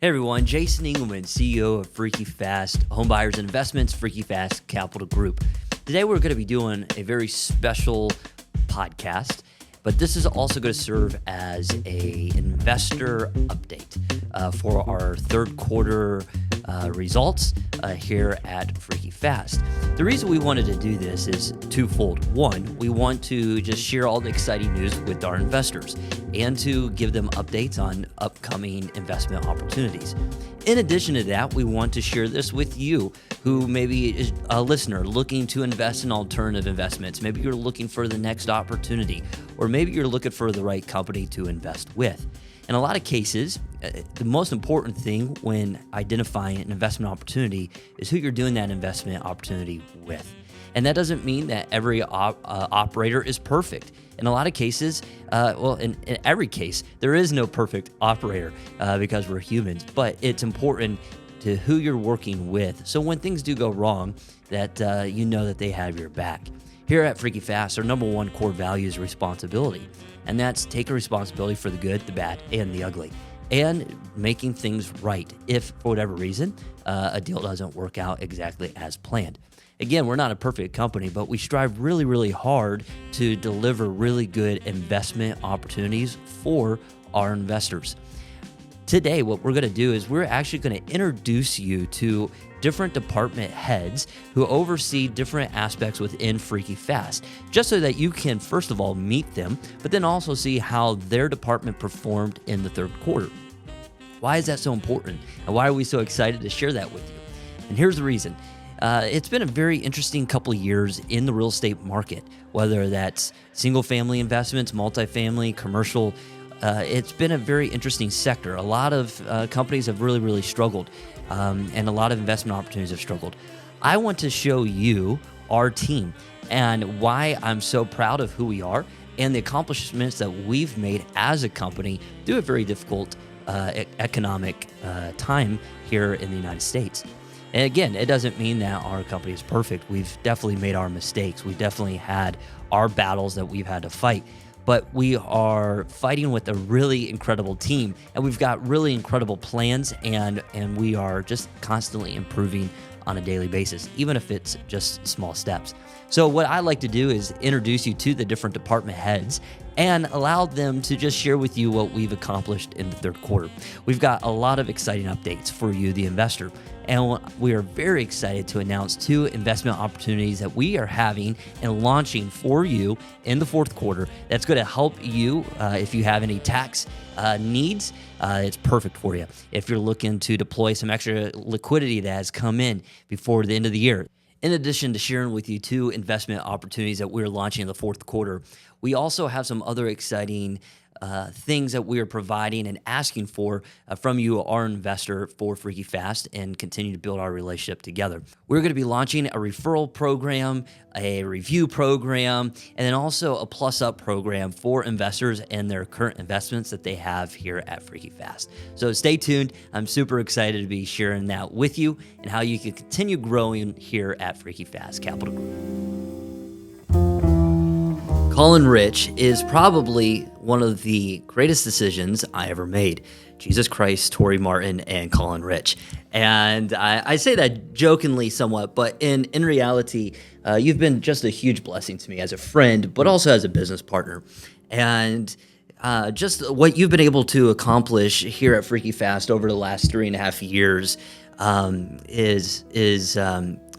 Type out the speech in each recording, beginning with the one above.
Hey everyone, Jason Engelman, CEO of Freaky Fast Homebuyers and Investments, Freaky Fast Capital Group. Today we're going to be doing a very special podcast, but this is also going to serve as a investor update for our third quarter results here at Freaky Fast. The reason we wanted to do this is twofold. One, we want to just share all the exciting news with our investors and to give them updates on upcoming investment opportunities. In addition to that, we want to share this with you who maybe is a listener looking to invest in alternative investments. Maybe you're looking for the next opportunity, or maybe you're looking for the right company to invest with. In a lot of cases, the most important thing when identifying an investment opportunity is who you're doing that investment opportunity with. And that doesn't mean that every operator is perfect. In a lot of cases, in every case, there is no perfect operator because we're humans, but it's important to who you're working with. So when things do go wrong, that you know that they have your back. Here at Freaky Fast, our number one core value is responsibility. And that's taking responsibility for the good, the bad, and the ugly. And making things right if, for whatever reason, a deal doesn't work out exactly as planned. Again, we're not a perfect company, but we strive really, really hard to deliver really good investment opportunities for our investors. Today, what we're going to do is we're actually going to introduce you to different department heads who oversee different aspects within Freaky Fast, just so that you can, first of all, meet them, but then also see how their department performed in the third quarter. Why is that so important? And why are we so excited to share that with you? And here's the reason. It's been a very interesting couple of years in the real estate market, whether that's single-family investments, multifamily, commercial. It's been a very interesting sector. A lot of companies have really, really struggled, and a lot of investment opportunities have struggled. I want to show you our team and why I'm so proud of who we are and the accomplishments that we've made as a company through a very difficult economic time here in the United States. And again, it doesn't mean that our company is perfect. We've definitely made our mistakes. We've definitely had our battles that we've had to fight. But we are fighting with a really incredible team, and we've got really incredible plans, and we are just constantly improving on a daily basis, even if it's just small steps. So what I like to do is introduce you to the different department heads and allow them to just share with you what we've accomplished in the third quarter. We've got a lot of exciting updates for you, the investor. And we are very excited to announce 2 investment opportunities that we are having and launching for you in the fourth quarter. That's going to help you if you have any tax needs. It's perfect for you. If you're looking to deploy some extra liquidity that has come in before the end of the year. In addition to sharing with you 2 investment opportunities that we're launching in the fourth quarter, we also have some other exciting things that we are providing and asking for from you, our investor, for Freaky Fast, and continue to build our relationship together. We're going to be launching a referral program, a review program, and then also a plus up program for investors and their current investments that they have here at Freaky Fast. So stay tuned. I'm super excited to be sharing that with you and how you can continue growing here at Freaky Fast Capital Group. Calling Rich is probably one of the greatest decisions I ever made. Jesus Christ, Tori Martin, and Colin Rich. And I say that jokingly somewhat, but in reality, you've been just a huge blessing to me as a friend, but also as a business partner. And just what you've been able to accomplish here at Freaky Fast over the last 3.5 years is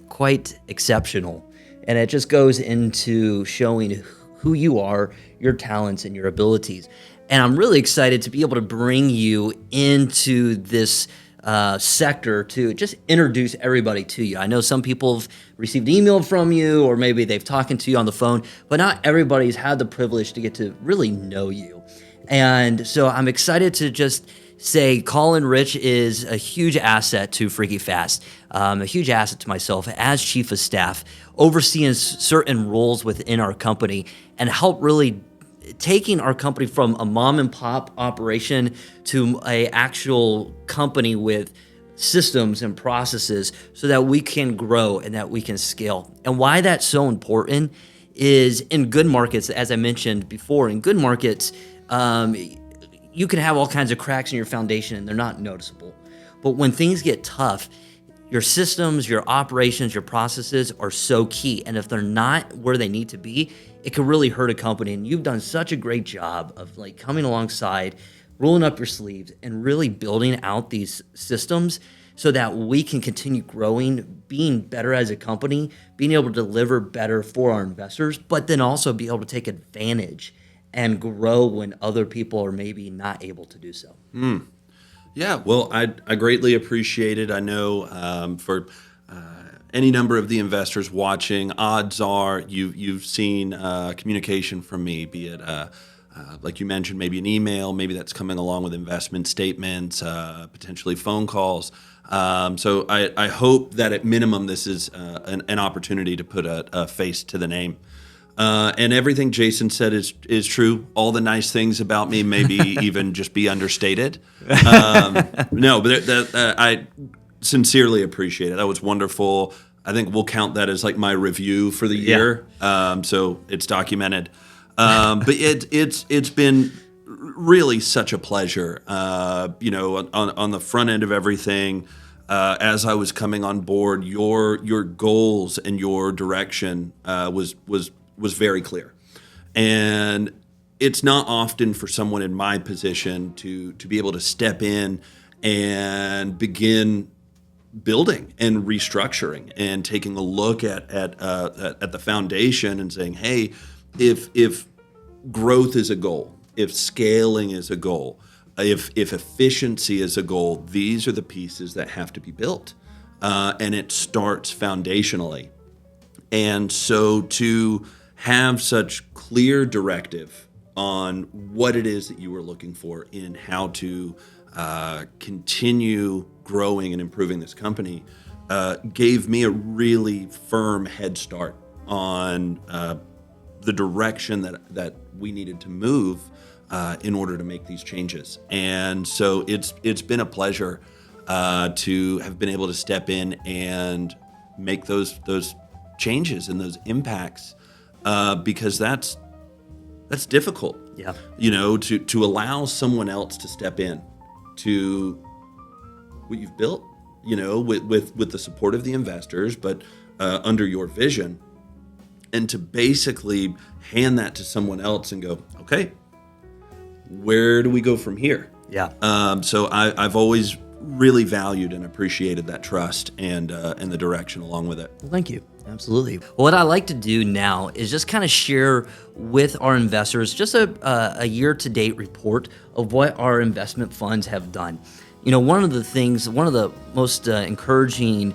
quite exceptional. And it just goes into showing who you are, your talents, and your abilities. And I'm really excited to be able to bring you into this sector to just introduce everybody to you. I know some people have received email from you, or maybe they've talked to you on the phone, but not everybody's had the privilege to get to really know you. And so I'm excited to just say Colin Rich is a huge asset to Freaky Fast, a huge asset to myself as chief of staff, overseeing certain roles within our company and help really taking our company from a mom and pop operation to a actual company with systems and processes so that we can grow and that we can scale. And why that's so important is in good markets, as I mentioned before, in good markets, you can have all kinds of cracks in your foundation and they're not noticeable. But when things get tough, your systems, your operations, your processes are so key. And if they're not where they need to be, it can really hurt a company. And you've done such a great job of like coming alongside, rolling up your sleeves, and really building out these systems so that we can continue growing, being better as a company, being able to deliver better for our investors, but then also be able to take advantage and grow when other people are maybe not able to do so. Yeah, well, I greatly appreciate it. I know for any number of the investors watching, odds are you've seen communication from me, be it like you mentioned, maybe an email, maybe that's coming along with investment statements, potentially phone calls. So I hope that at minimum this is an opportunity to put a face to the name. And everything Jason said is true. All the nice things about me maybe even just be understated. No, but I sincerely appreciate it. That was wonderful. I think we'll count that as like my review for the year. So it's documented. But it's been really such a pleasure. On the front end of everything, as I was coming on board, your goals and your direction was very clear. And it's not often for someone in my position to be able to step in and begin building and restructuring and taking a look at the foundation and saying, hey, if growth is a goal, if scaling is a goal, if efficiency is a goal, these are the pieces that have to be built. And it starts foundationally. And so to have such clear directive on what it is that you were looking for in how to continue growing and improving this company gave me a really firm head start on the direction that we needed to move in order to make these changes. And so it's been a pleasure to have been able to step in and make those changes and those impacts because that's difficult. Yeah. To allow someone else to step in to what you've built, with the support of the investors, but under your vision, and to basically hand that to someone else and go, okay, where do we go from here? Yeah. So I've always really valued and appreciated that trust and the direction along with it. Well, thank you. Absolutely. Well, what I like to do now is just kind of share with our investors just a year-to-date report of what our investment funds have done. One of the most encouraging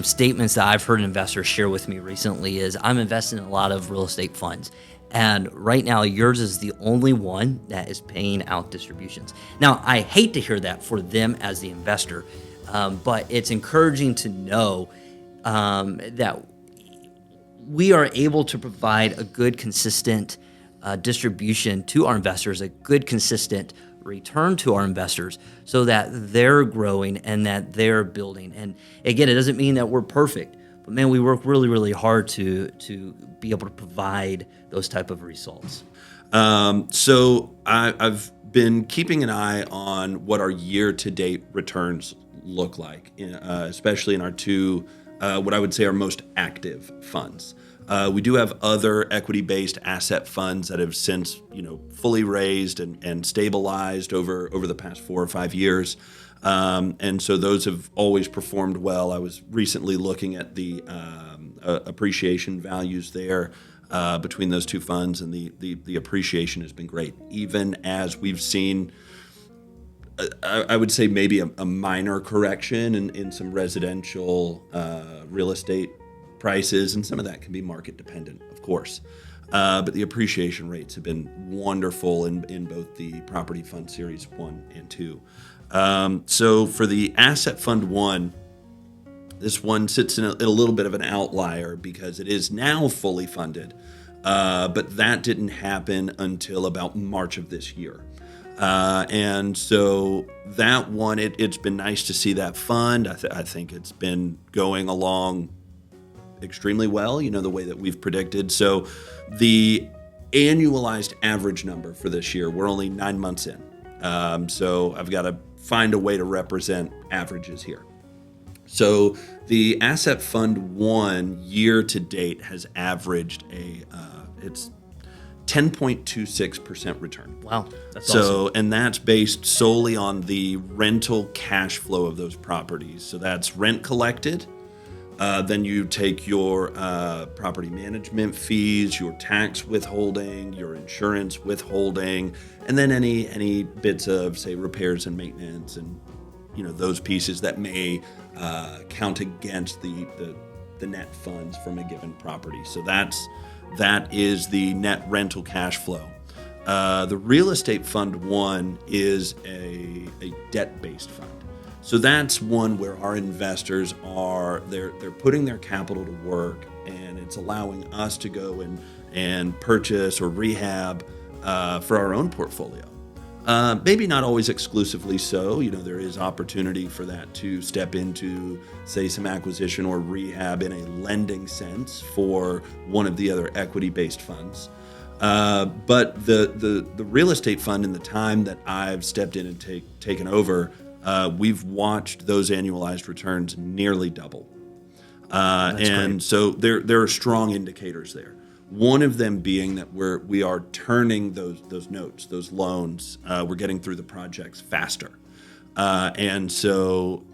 statements that I've heard investors share with me recently is I'm investing in a lot of real estate funds. And right now, yours is the only one that is paying out distributions. Now, I hate to hear that for them as the investor, but it's encouraging to know that we are able to provide a good, consistent distribution to our investors, a good, consistent return to our investors so that they're growing and that they're building. And again, it doesn't mean that we're perfect, but man, we work really, really hard to be able to provide those type of results. So I've been keeping an eye on what our year-to-date returns look like, especially in our two, what I would say are most active funds. We do have other equity-based asset funds that have since, fully raised and stabilized over the past 4 or 5 years. And so those have always performed well. I was recently looking at the appreciation values there between those two funds, and the appreciation has been great, even as we've seen, I would say maybe a minor correction in some residential real estate prices, and some of that can be market dependent, of course. But the appreciation rates have been wonderful in both the Property Fund Series 1 and 2. So for the Asset Fund 1, this one sits in a little bit of an outlier because it is now fully funded, but that didn't happen until about March of this year. And so that one, it's been nice to see that fund. I think it's been going along extremely well, the way that we've predicted. So the annualized average number for this year, we're only 9 months in. So I've got a find a way to represent averages here. So the Asset Fund 1 year to date has averaged it's 10.26% return. Wow, that's awesome. And that's based solely on the rental cash flow of those properties. So that's rent collected. Then you take your property management fees, your tax withholding, your insurance withholding, and then any bits of, say, repairs and maintenance and those pieces that may count against the net funds from a given property. So that is the net rental cash flow. The Real Estate Fund 1 is a debt-based fund. So that's one where our investors they're putting their capital to work, and it's allowing us to go and purchase or rehab for our own portfolio. Maybe not always exclusively so. There is opportunity for that to step into, say, some acquisition or rehab in a lending sense for one of the other equity-based funds. But the real estate fund, in the time that I've stepped in and taken over, we've watched those annualized returns nearly double. Great. So there are strong indicators there. One of them being that we are turning those notes, those loans. We're getting through the projects faster, and so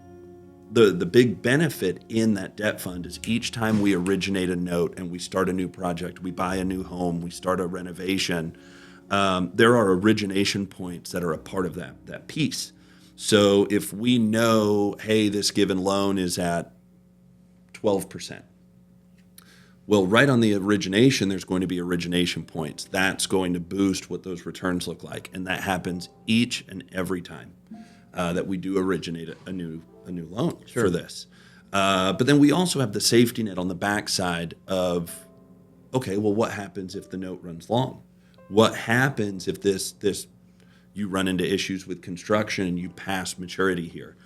the big benefit in that debt fund is each time we originate a note and we start a new project, we buy a new home, we start a renovation. There are origination points that are a part of that piece. So if we know, hey, this given loan is at 12%. Well, right on the origination, there's going to be origination points. That's going to boost what those returns look like, and that happens each and every time that we do originate a new loan for this. But then we also have the safety net on the backside of, okay, well, what happens if the note runs long? What happens if this you run into issues with construction and you pass maturity here?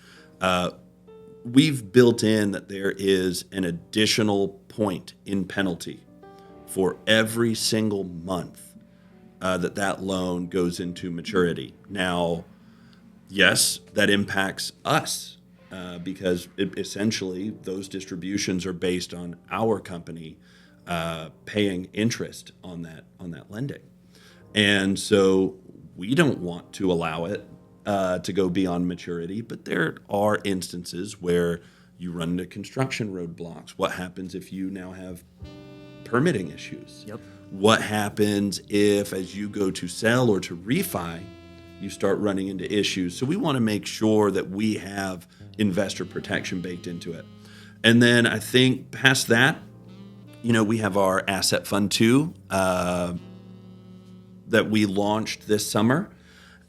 We've built in that there is an additional point in penalty for every single month that loan goes into maturity. Now, yes, that impacts us because essentially those distributions are based on our company paying interest on that lending, and so we don't want to allow it to go beyond maturity, but there are instances where you run into construction roadblocks. What happens if you now have permitting issues? Yep. What happens if, as you go to sell or to refi, you start running into issues? So we want to make sure that we have investor protection baked into it. And then I think past that, we have our Asset Fund 2 that we launched this summer.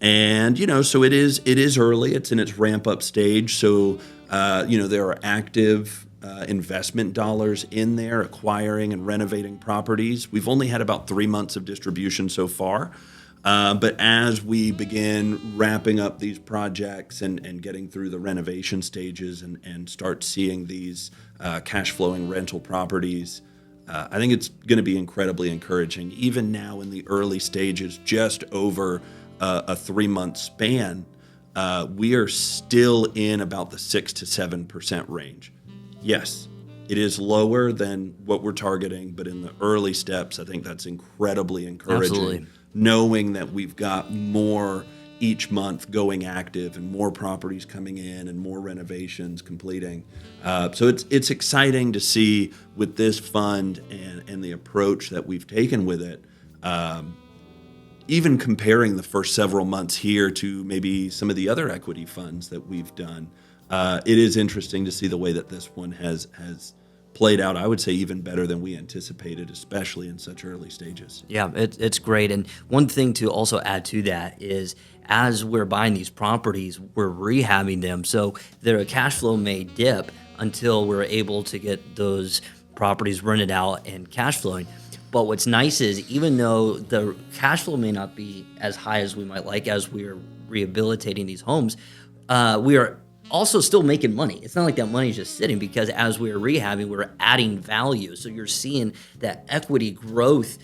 And, so it is early. It's in its ramp up stage. So, there are active investment dollars in there acquiring and renovating properties. We've only had about 3 months of distribution so far. But as we begin wrapping up these projects and getting through the renovation stages and start seeing these cash flowing rental properties, I think it's going to be incredibly encouraging. Even now in the early stages, just over a 3-month span, we are still in about the 6 to 7% range. Yes, it is lower than what we're targeting, but in the early steps, I think that's incredibly encouraging. Absolutely. Knowing that we've got more each month going active and more properties coming in and more renovations completing. So it's exciting to see with this fund and the approach that we've taken with it. Even comparing the first several months here to maybe some of the other equity funds that we've done, it is interesting to see the way that this one has played out, I would say, even better than we anticipated, especially in such early stages. Yeah, it's great. And one thing to also add to that is as we're buying these properties, we're rehabbing them. So their cash flow may dip until we're able to get those properties rented out and cash flowing. But what's nice is even though the cash flow may not be as high as we might like as we're rehabilitating these homes, we are also still making money. It's not like that money is just sitting because as we're rehabbing, we're adding value. So you're seeing that equity growth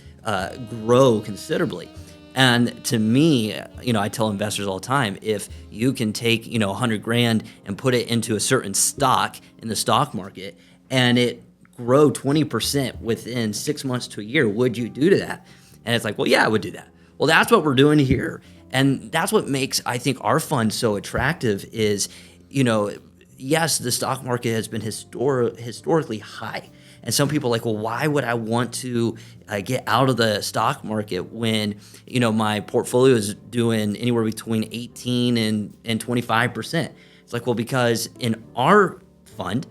grow considerably. And to me, I tell investors all the time, if you can take, 100 grand and put it into a certain stock in the stock market and it grow 20% within 6 months to a year, would you do to that? And it's like, well, yeah, I would do that. Well, that's what we're doing here. And that's what makes, I think, our fund so attractive is, yes, the stock market has been historically high. And some people are like, well, why would I want to get out of the stock market when, my portfolio is doing anywhere between 18 and 25%? It's like, well, because in our fund,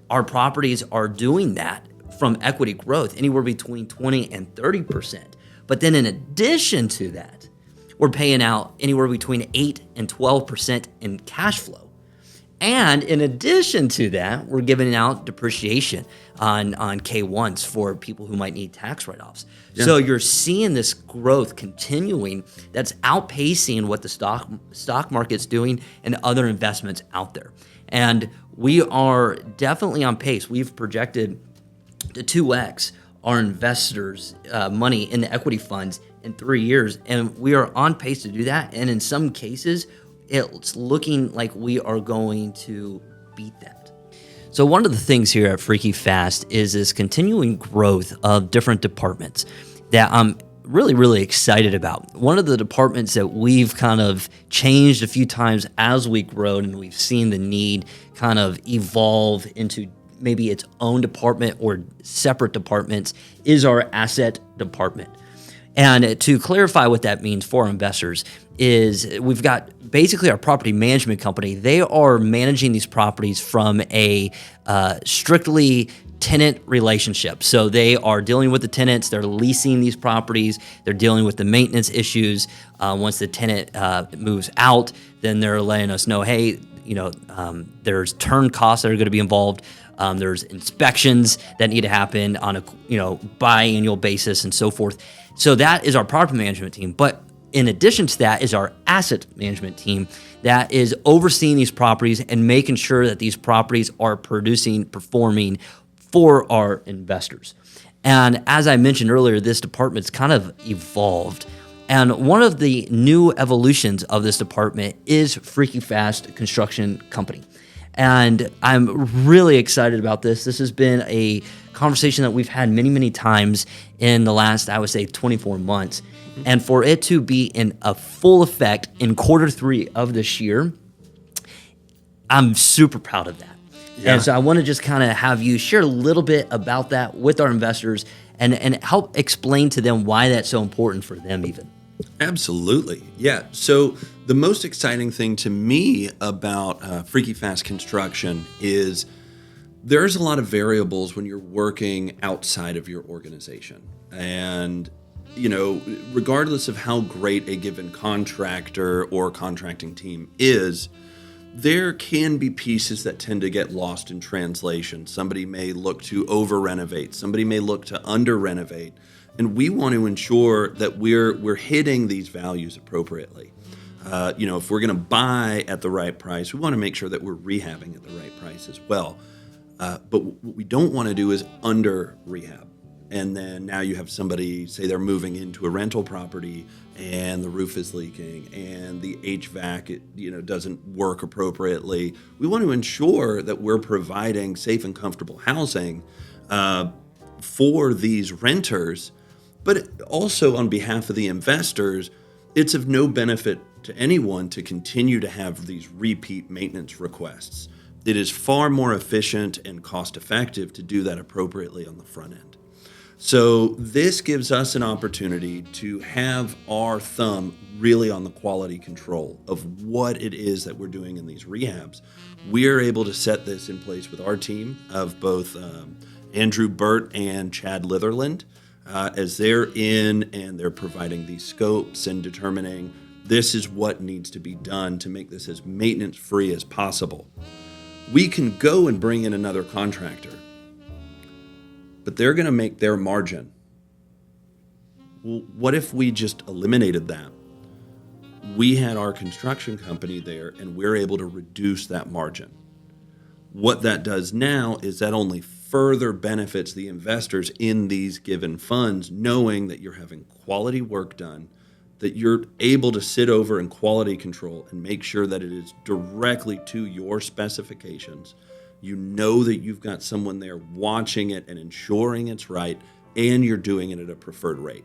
our properties are doing that from equity growth anywhere between 20 and 30%. But then in addition to that, we're paying out anywhere between 8 and 12% in cash flow. And in addition to that, we're giving out depreciation on K1s for people who might need tax write-offs. Yeah. So you're seeing this growth continuing that's outpacing what the stock market's doing and other investments out there. And we are definitely on pace. We've projected to 2x our investors' money in the equity funds in 3 years, and we are on pace to do that. And in some cases, it's looking like we are going to beat that. So one of the things here at Freaky Fast is this continuing growth of different departments that I'm really, really excited about. One of the departments that we've kind of changed a few times as we grown and we've seen the need kind of evolve into maybe its own department or separate departments is our asset department. And to clarify what that means for our investors is we've got basically our property management company. They are managing these properties from a strictly tenant relationship. So they are dealing with the tenants, they're leasing these properties, they're dealing with the maintenance issues. Once the tenant moves out, then they're letting us know, hey, there's turn costs that are going to be involved. There's inspections that need to happen on a biannual basis and so forth. So that is our property management team. But in addition to that is our asset management team that is overseeing these properties and making sure that these properties are performing for our investors. And as I mentioned earlier, this department's kind of evolved. And one of the new evolutions of this department is Freaky Fast Construction Company. And I'm really excited about this. This has been a conversation that we've had many, many times in the last, I would say, 24 months. Mm-hmm. And for it to be in a full effect in Q3 of this year, I'm super proud of that. Yeah. And so I want to just kind of have you share a little bit about that with our investors and help explain to them why that's so important for them even. Absolutely. Yeah. So the most exciting thing to me about Freaky Fast Construction is there's a lot of variables when you're working outside of your organization. And, regardless of how great a given contractor or contracting team is, there can be pieces that tend to get lost in translation. Somebody may look to over-renovate. Somebody may look to under-renovate. And we want to ensure that we're hitting these values appropriately. If we're going to buy at the right price, we want to make sure that we're rehabbing at the right price as well. But what we don't want to do is under rehab. And then now you have somebody say they're moving into a rental property and the roof is leaking and the HVAC doesn't work appropriately. We want to ensure that we're providing safe and comfortable housing for these renters, but also on behalf of the investors. It's of no benefit to anyone to continue to have these repeat maintenance requests. It is far more efficient and cost effective to do that appropriately on the front end. So this gives us an opportunity to have our thumb really on the quality control of what it is that we're doing in these rehabs. We're able to set this in place with our team of both Andrew Burt and Chad Litherland as they're in and they're providing these scopes and determining this is what needs to be done to make this as maintenance-free as possible. We can go and bring in another contractor, but they're going to make their margin. Well, what if we just eliminated that? We had our construction company there, and we're able to reduce that margin. What that does now is that only further benefits the investors in these given funds, knowing that you're having quality work done, that you're able to sit over and quality control and make sure that it is directly to your specifications. You know that you've got someone there watching it and ensuring it's right, and you're doing it at a preferred rate.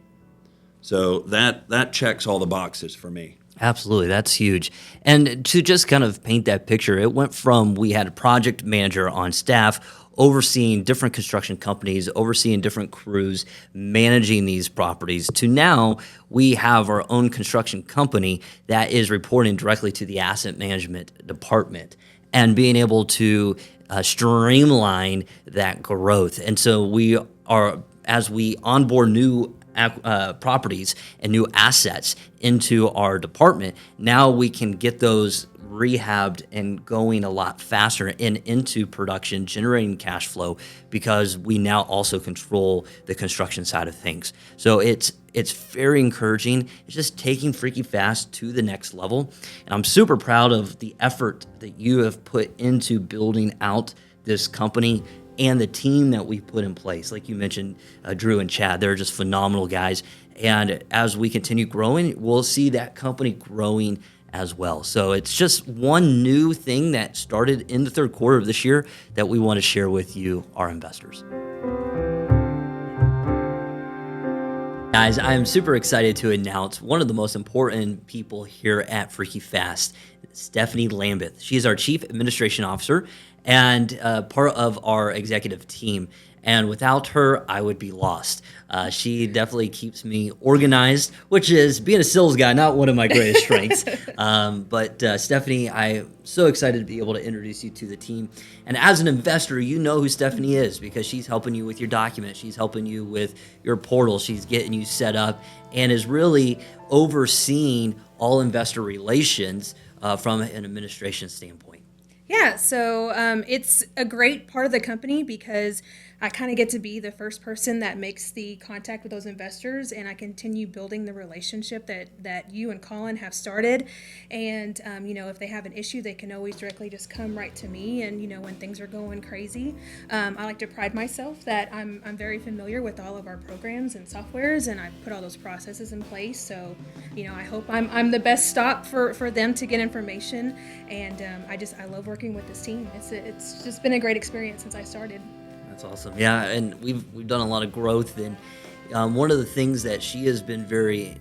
So that checks all the boxes for me. Absolutely. That's huge. And to just kind of paint that picture, it went from we had a project manager on staff overseeing different construction companies, overseeing different crews, managing these properties, to now we have our own construction company that is reporting directly to the asset management department and being able to streamline that growth. And so we are, as we onboard new properties and new assets into our department, now we can get those rehabbed and going a lot faster and into production, generating cash flow, because we now also control the construction side of things. So it's very encouraging. It's just taking Freaky Fast to the next level. And I'm super proud of the effort that you have put into building out this company and the team that we put in place. Like you mentioned, Drew and Chad, they're just phenomenal guys. And as we continue growing, we'll see that company growing as well. So it's just one new thing that started in the third quarter of this year that we want to share with you, our investors. Guys, I'm super excited to announce one of the most important people here at Freaky Fast, Stephanie Lambeth. She is our Chief Administration Officer and part of our executive team. And without her, I would be lost. She definitely keeps me organized, which is, being a sales guy, not one of my greatest strengths. But Stephanie, I'm so excited to be able to introduce you to the team. And as an investor, you know who Stephanie is, because she's helping you with your documents. She's helping you with your portal. She's getting you set up and is really overseeing all investor relations from an administration standpoint. Yeah, so it's a great part of the company because I kind of get to be the first person that makes the contact with those investors, and I continue building the relationship that you and Colin have started. And, if they have an issue, they can always directly just come right to me. And, when things are going crazy, I like to pride myself that I'm very familiar with all of our programs and softwares, and I put all those processes in place. So, I hope I'm the best stop for them to get information. And I love working with this team. It's just been a great experience since I started. That's awesome. Yeah, and we've done a lot of growth, and one of the things that she has been very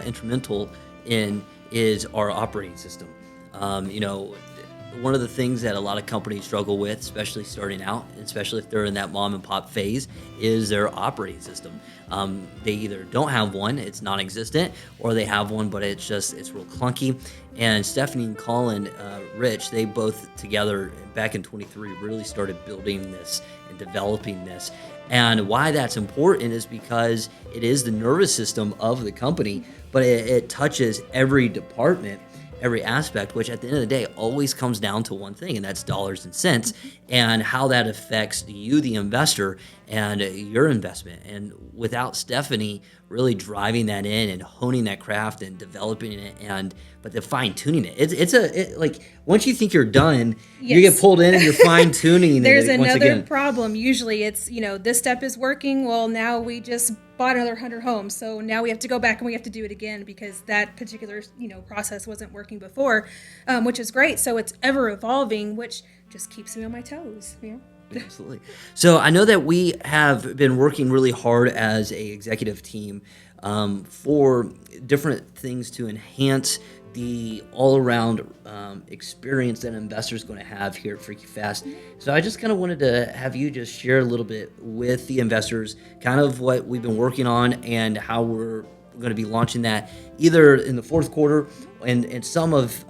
instrumental in is our operating system. One of the things that a lot of companies struggle with, especially starting out, especially if they're in that mom and pop phase, is their operating system. They either don't have one, it's non-existent, or they have one, but it's real clunky. And Stephanie and Colin Rich, they both together back in 23 really started building this and developing this. And why that's important is because it is the nervous system of the company, but it touches every department, every aspect, which at the end of the day always comes down to one thing, and that's dollars and cents, and how that affects you, the investor, and your investment. And without Stephanie really driving that in and honing that craft and developing it, but the fine tuning it, it's like once you think you're done, yes, you get pulled in and you're fine tuning. There's it once another again. problem. Usually it's, this step is working. Well, now we just bought another 100 homes. So now we have to go back and we have to do it again because that particular, process wasn't working before, which is great. So it's ever evolving, which just keeps me on my toes. Absolutely. So I know that we have been working really hard as a executive team for different things to enhance the all-around experience that an investor is going to have here at Freaky Fast. So I just kind of wanted to have you just share a little bit with the investors, kind of what we've been working on and how we're going to be launching that either in the fourth quarter and some of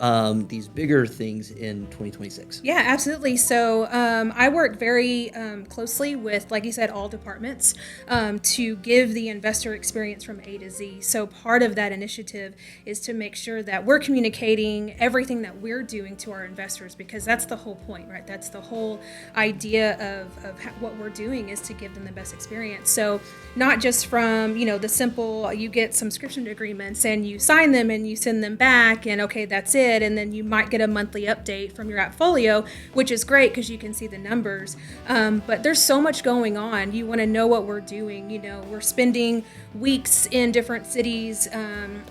these bigger things in 2026. Yeah, absolutely. So I work very closely with, like you said, all departments to give the investor experience from A to Z. So part of that initiative is to make sure that we're communicating everything that we're doing to our investors, because that's the whole point, right? That's the whole idea of what we're doing, is to give them the best experience. So not just from, the simple, you get get subscription agreements and you sign them and you send them back and okay, that's it. And then you might get a monthly update from your appfolio, which is great because you can see the numbers. But there's so much going on. You want to know what we're doing. You know, we're spending weeks in different cities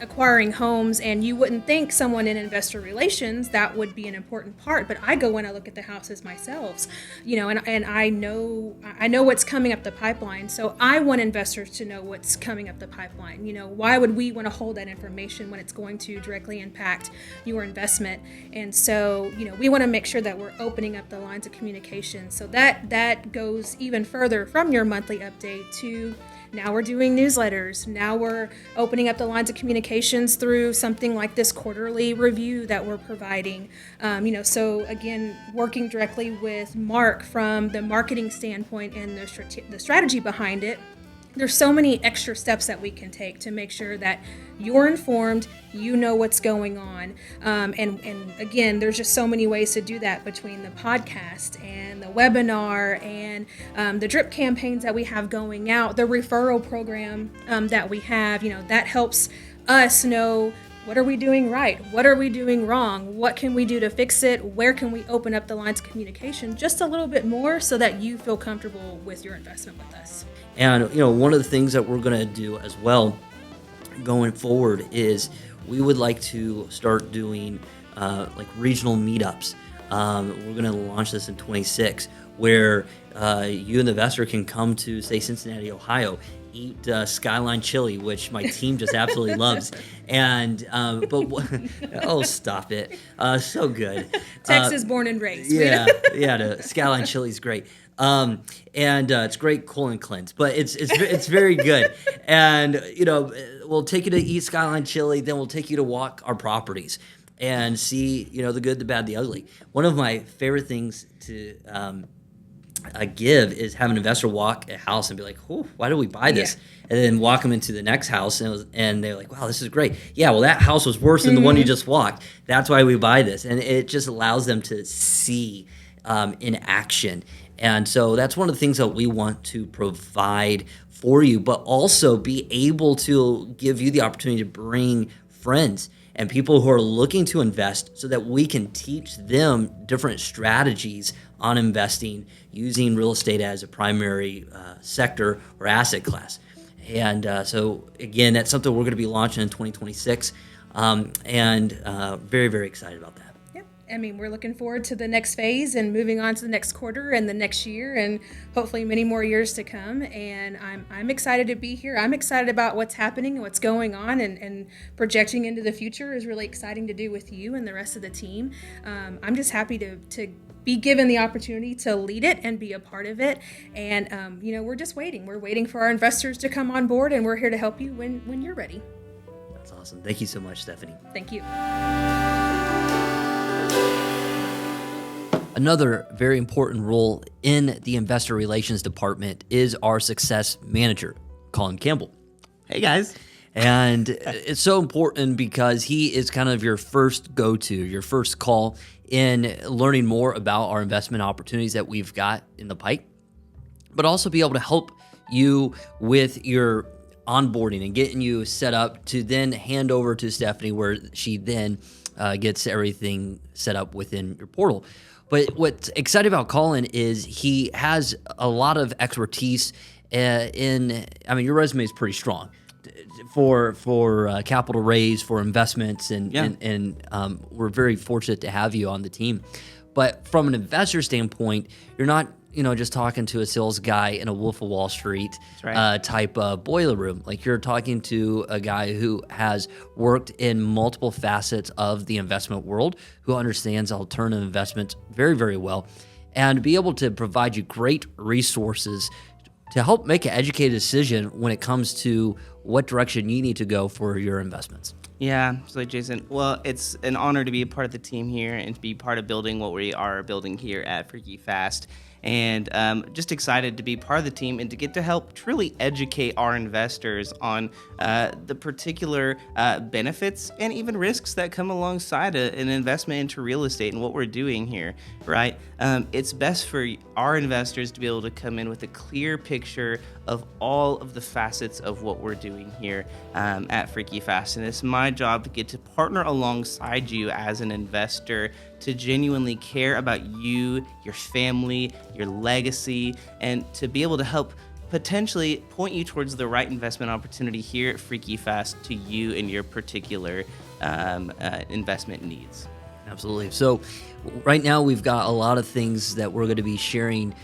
acquiring homes, and you wouldn't think someone in investor relations that would be an important part. But I go and I look at the houses myself, you know, and I know what's coming up the pipeline. So I want investors to know what's coming up the pipeline. You know, why would we want to hold that information when it's going to directly impact your investment? And so, you know, we want to make sure that we're opening up the lines of communication. So that goes even further from your monthly update to now we're doing newsletters. Now we're opening up the lines of communications through something like this quarterly review that we're providing. You know, so again, working directly with Mark from the marketing standpoint and the strategy behind it. There's so many extra steps that we can take to make sure that you're informed, you know what's going on. And again, there's just so many ways to do that between the podcast and the webinar and the drip campaigns that we have going out, the referral program that we have, you know, that helps us know what are we doing right? What are we doing wrong? What can we do to fix it? Where can we open up the lines of communication just a little bit more so that you feel comfortable with your investment with us? And, you know, one of the things that we're going to do as well going forward is we would like to start doing like regional meetups. We're going to launch this in 26, where you and the investor can come to, say, Cincinnati, Ohio, eat Skyline chili, which my team just absolutely loves. And oh, stop it! So good. Texas born and raised. Yeah, the Skyline chili is great. And it's great colon cleanse, but it's very good. And you know, we'll take you to eat Skyline chili, then we'll take you to walk our properties and see, you know, the good, the bad, the ugly. One of my favorite things to give is have an investor walk a house and be like, "Oh, why did we buy this?" Yeah. And then walk them into the next house, and they're like, "Wow, this is great." Yeah, well, that house was worse than the one you just walked. That's why we buy this, and it just allows them to see in action. And so that's one of the things that we want to provide for you, but also be able to give you the opportunity to bring friends and people who are looking to invest so that we can teach them different strategies on investing using real estate as a primary sector or asset class. And so, again, that's something we're going to be launching in 2026, and very, very excited about that. I mean, we're looking forward to the next phase and moving on to the next quarter and the next year and hopefully many more years to come. And I'm excited to be here. I'm excited about what's happening and what's going on, and projecting into the future is really exciting to do with you and the rest of the team. I'm just happy to be given the opportunity to lead it and be a part of it. And, you know, we're just waiting. We're waiting for our investors to come on board, and we're here to help you when you're ready. That's awesome. Thank you so much, Stephanie. Thank you. Another very important role in the investor relations department is our success manager, Colin Campbell. Hey, guys. And it's so important because he is kind of your first go-to, your first call in learning more about our investment opportunities that we've got in the pipe, but also be able to help you with your onboarding and getting you set up to then hand over to Stephanie, where she then gets everything set up within your portal. But what's exciting about Colin is he has a lot of expertise I mean, your resume is pretty strong for capital raise, for investments, and we're very fortunate to have you on the team. But from an investor standpoint, you're not, you know, just talking to a sales guy in a Wolf of Wall Street type of boiler room. Like, you're talking to a guy who has worked in multiple facets of the investment world, who understands alternative investments very, very well, and be able to provide you great resources to help make an educated decision when it comes to what direction you need to go for your investments. Yeah, so Jason, well, it's an honor to be a part of the team here and to be part of building what we are building here at Freaky Fast. And just excited to be part of the team and to get to help truly educate our investors on the particular benefits and even risks that come alongside an investment into real estate and what we're doing here, right? It's best for our investors to be able to come in with a clear picture of all of the facets of what we're doing here at Freaky Fast. And it's my job to get to partner alongside you as an investor to genuinely care about you, your family, your legacy, and to be able to help potentially point you towards the right investment opportunity here at Freaky Fast to you and your particular investment needs. Absolutely. So right now we've got a lot of things that we're going to be sharing.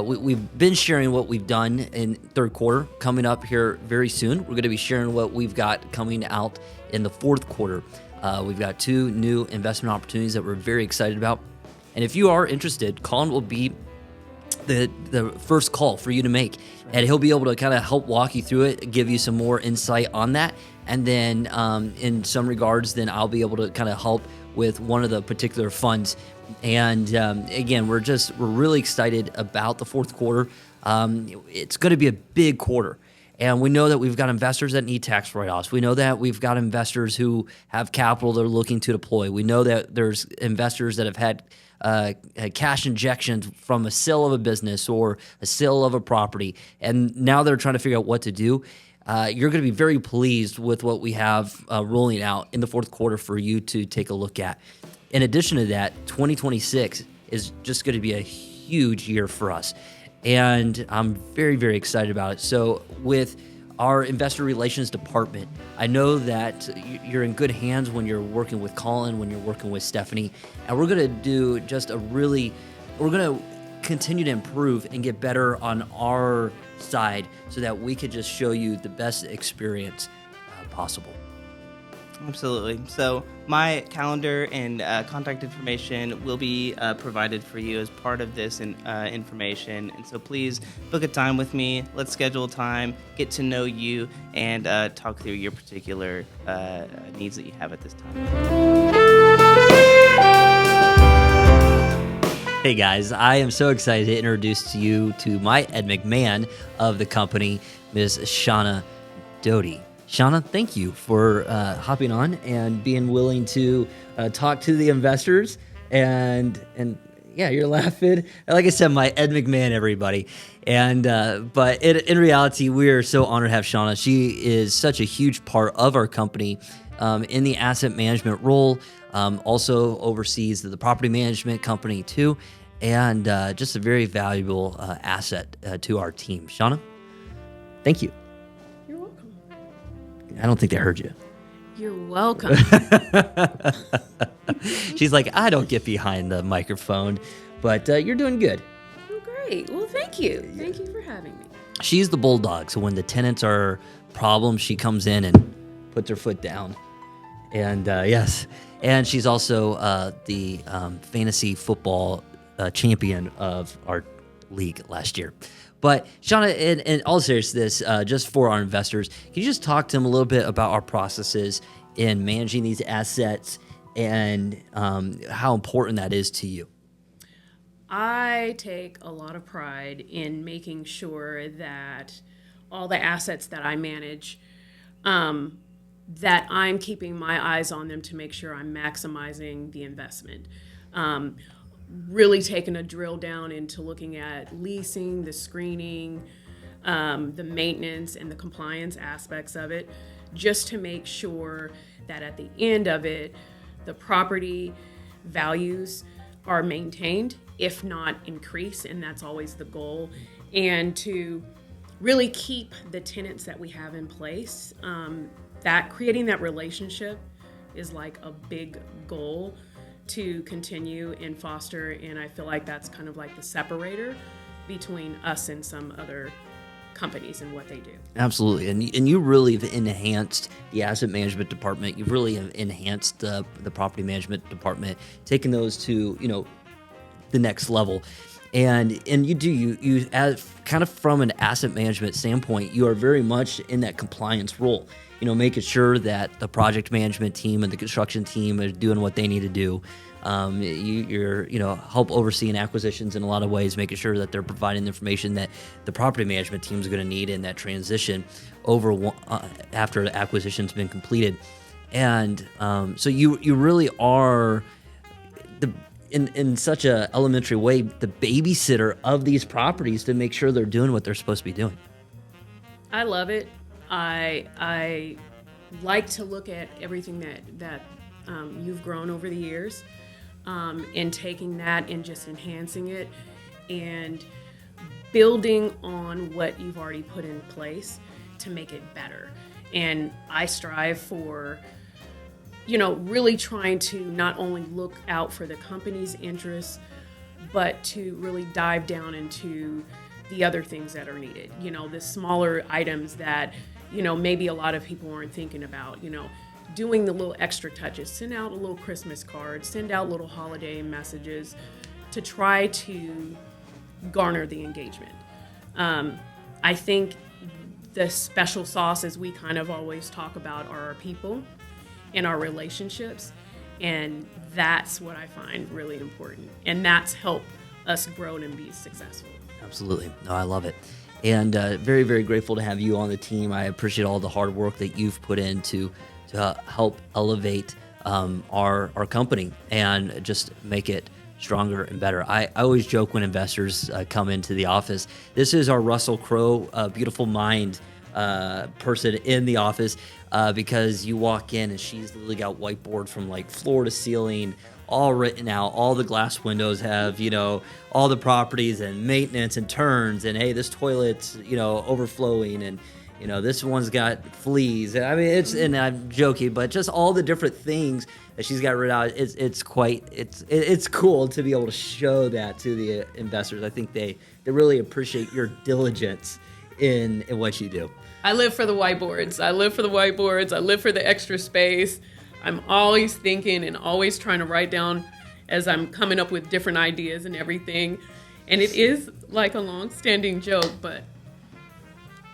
We've been sharing what we've done in third quarter. Coming up here very soon, we're going to be sharing what we've got coming out in the fourth quarter. We've got 2 new investment opportunities that we're very excited about. And if you are interested, Colin will be the first call for you to make. And he'll be able to kind of help walk you through it, give you some more insight on that. And then in some regards, then I'll be able to kind of help with one of the particular funds. And again, we're really excited about the fourth quarter. It's going to be a big quarter. And we know that we've got investors that need tax write-offs. We know that we've got investors who have capital they're looking to deploy. We know that there's investors that have had cash injections from a sale of a business or a sale of a property, and now they're trying to figure out what to do. You're going to be very pleased with what we have rolling out in the fourth quarter for you to take a look at. In addition to that, 2026 is just going to be a huge year for us. And I'm very, very excited about it. So with our investor relations department, I know that you're in good hands when you're working with Colin, when you're working with Stephanie. And we're going to do just we're going to continue to improve and get better on our side so that we could just show you the best experience possible. Absolutely. So my calendar and contact information will be provided for you as part of this information. And so please book a time with me. Let's schedule a time, get to know you, and talk through your particular needs that you have at this time. Hey guys, I am so excited to introduce you to my Ed McMahon of the company, Ms. Shauna Doty. Shauna, thank you for hopping on and being willing to talk to the investors. And yeah, you're laughing. Like I said, my Ed McMahon, everybody. And but in reality, we are so honored to have Shauna. She is such a huge part of our company in the asset management role. Also oversees the property management company too, and just a very valuable asset to our team. Shauna, thank you. I don't think they heard you. You're welcome. She's like, I don't get behind the microphone, but you're doing good. Oh, great. Well, thank you. Thank you for having me. She's the bulldog, so when the tenants are problems, she comes in and puts her foot down. And yes, and she's also the fantasy football champion of our league last year. But Shauna, in all seriousness, just for our investors, can you just talk to them a little bit about our processes in managing these assets and how important that is to you? I take a lot of pride in making sure that all the assets that I manage, that I'm keeping my eyes on them to make sure I'm maximizing the investment. Really taking a drill down into looking at leasing, the screening, the maintenance, and the compliance aspects of it, just to make sure that at the end of it, the property values are maintained, if not increase, and that's always the goal, and to really keep the tenants that we have in place. That creating that relationship is like a big goal to continue and foster, and I feel like that's kind of like the separator between us and some other companies and what they do. Absolutely, and you really have enhanced the asset management department. You've really enhanced the property management department, taking those to the next level. And you as kind of from an asset management standpoint, you are very much in that compliance role. Making sure that the project management team and the construction team are doing what they need to do. You're help overseeing acquisitions in a lot of ways, making sure that they're providing the information that the property management team is going to need in that transition over after the acquisition's been completed. And so you really are in such a elementary way the babysitter of these properties to make sure they're doing what they're supposed to be doing. I love it. I like to look at everything that you've grown over the years, and taking that and just enhancing it and building on what you've already put in place to make it better. And I strive for, really trying to not only look out for the company's interests, but to really dive down into the other things that are needed. The smaller items that, maybe a lot of people aren't thinking about, doing the little extra touches, send out a little Christmas card, send out little holiday messages to try to garner the engagement. I think the special sauce, as we kind of always talk about, are our people and our relationships. And that's what I find really important. And that's helped us grow and be successful. Absolutely. No, I love it. And very, very grateful to have you on the team. I appreciate all the hard work that you've put in to help elevate our company and just make it stronger and better. I always joke when investors come into the office, this is our Russell Crowe beautiful mind person in the office, because you walk in and she's literally got whiteboard from like floor to ceiling, all written out. All the glass windows have, all the properties and maintenance and turns, and hey, this toilet's, overflowing, and this one's got fleas. I mean, and I'm joking, but just all the different things that she's got written out. It's cool to be able to show that to the investors. I think they really appreciate your diligence in what you do. I live for the whiteboards. I live for the extra space. I'm always thinking and always trying to write down as I'm coming up with different ideas and everything. And it is like a long-standing joke, but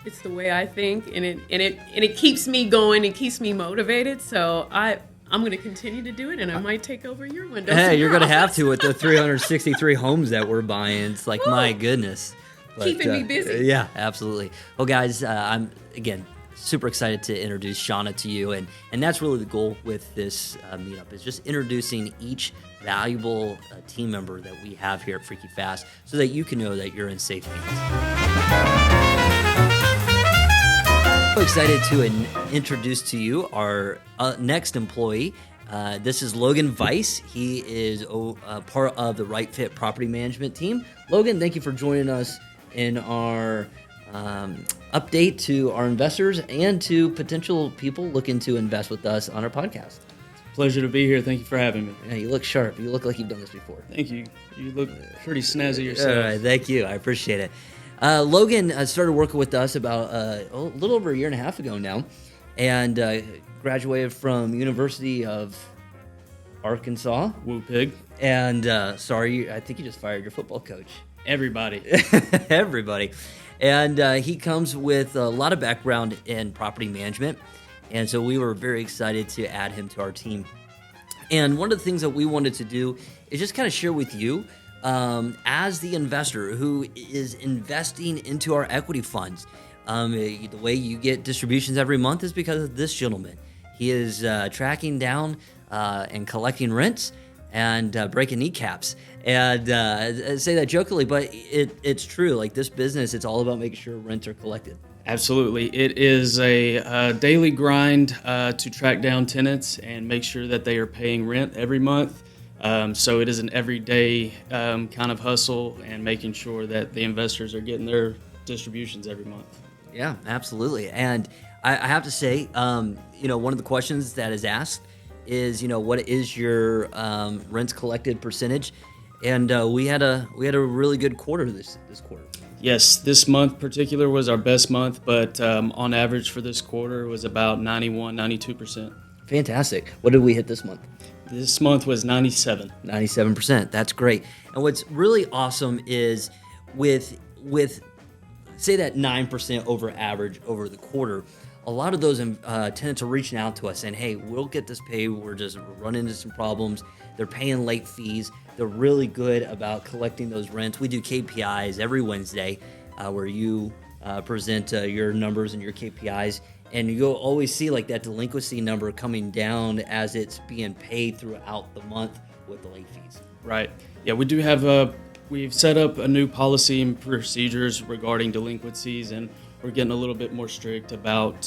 it's the way I think, and it keeps me going. It keeps me motivated. So I'm going to continue to do it, and I might take over your windows. Hey, you're going to have to with the 363 homes that we're buying. It's like, my goodness. But, keeping me busy. Yeah, absolutely. Well, guys, I'm again super excited to introduce Shauna to you, and that's really the goal with this meetup, is just introducing each valuable team member that we have here at Freaky Fast, so that you can know that you're in safe hands. So excited to introduce to you our next employee. This is Logan Weiss. He is part of the Right Fit Property Management team. Logan, thank you for joining us in our update to our investors and to potential people looking to invest with us on our podcast. Pleasure to be here. Thank you for having me. Yeah, you look sharp. You look like you've done this before. Thank you. You look pretty snazzy yourself. All right, thank you. I appreciate it. Logan started working with us about a little over a year and a half ago now, and graduated from University of Arkansas. Woo pig. And I think you just fired your football coach. Everybody. Everybody. And he comes with a lot of background in property management. And so we were very excited to add him to our team. And one of the things that we wanted to do is just kind of share with you, as the investor who is investing into our equity funds, the way you get distributions every month is because of this gentleman. He is tracking down and collecting rents and breaking kneecaps. And I say that jokingly, but it's true. Like, this business, it's all about making sure rents are collected. Absolutely. It is a daily grind to track down tenants and make sure that they are paying rent every month. So it is an everyday kind of hustle and making sure that the investors are getting their distributions every month. Yeah, absolutely. And I have to say, one of the questions that is asked is, what is your rents collected percentage? And we had a really good quarter this quarter. Yes, this month particular was our best month, but on average for this quarter was about 91, 92%. Fantastic. What did we hit this month? This month was 97. 97%. That's great. And what's really awesome is with say that 9% over average over the quarter, a lot of those tenants are reaching out to us saying, hey, we'll get this paid. We're running into some problems. They're paying late fees. They're really good about collecting those rents. We do KPIs every Wednesday where you present your numbers and your KPIs. And you'll always see like that delinquency number coming down as it's being paid throughout the month with the late fees. Right. Yeah, we do have we've set up a new policy and procedures regarding delinquencies, and we're getting a little bit more strict about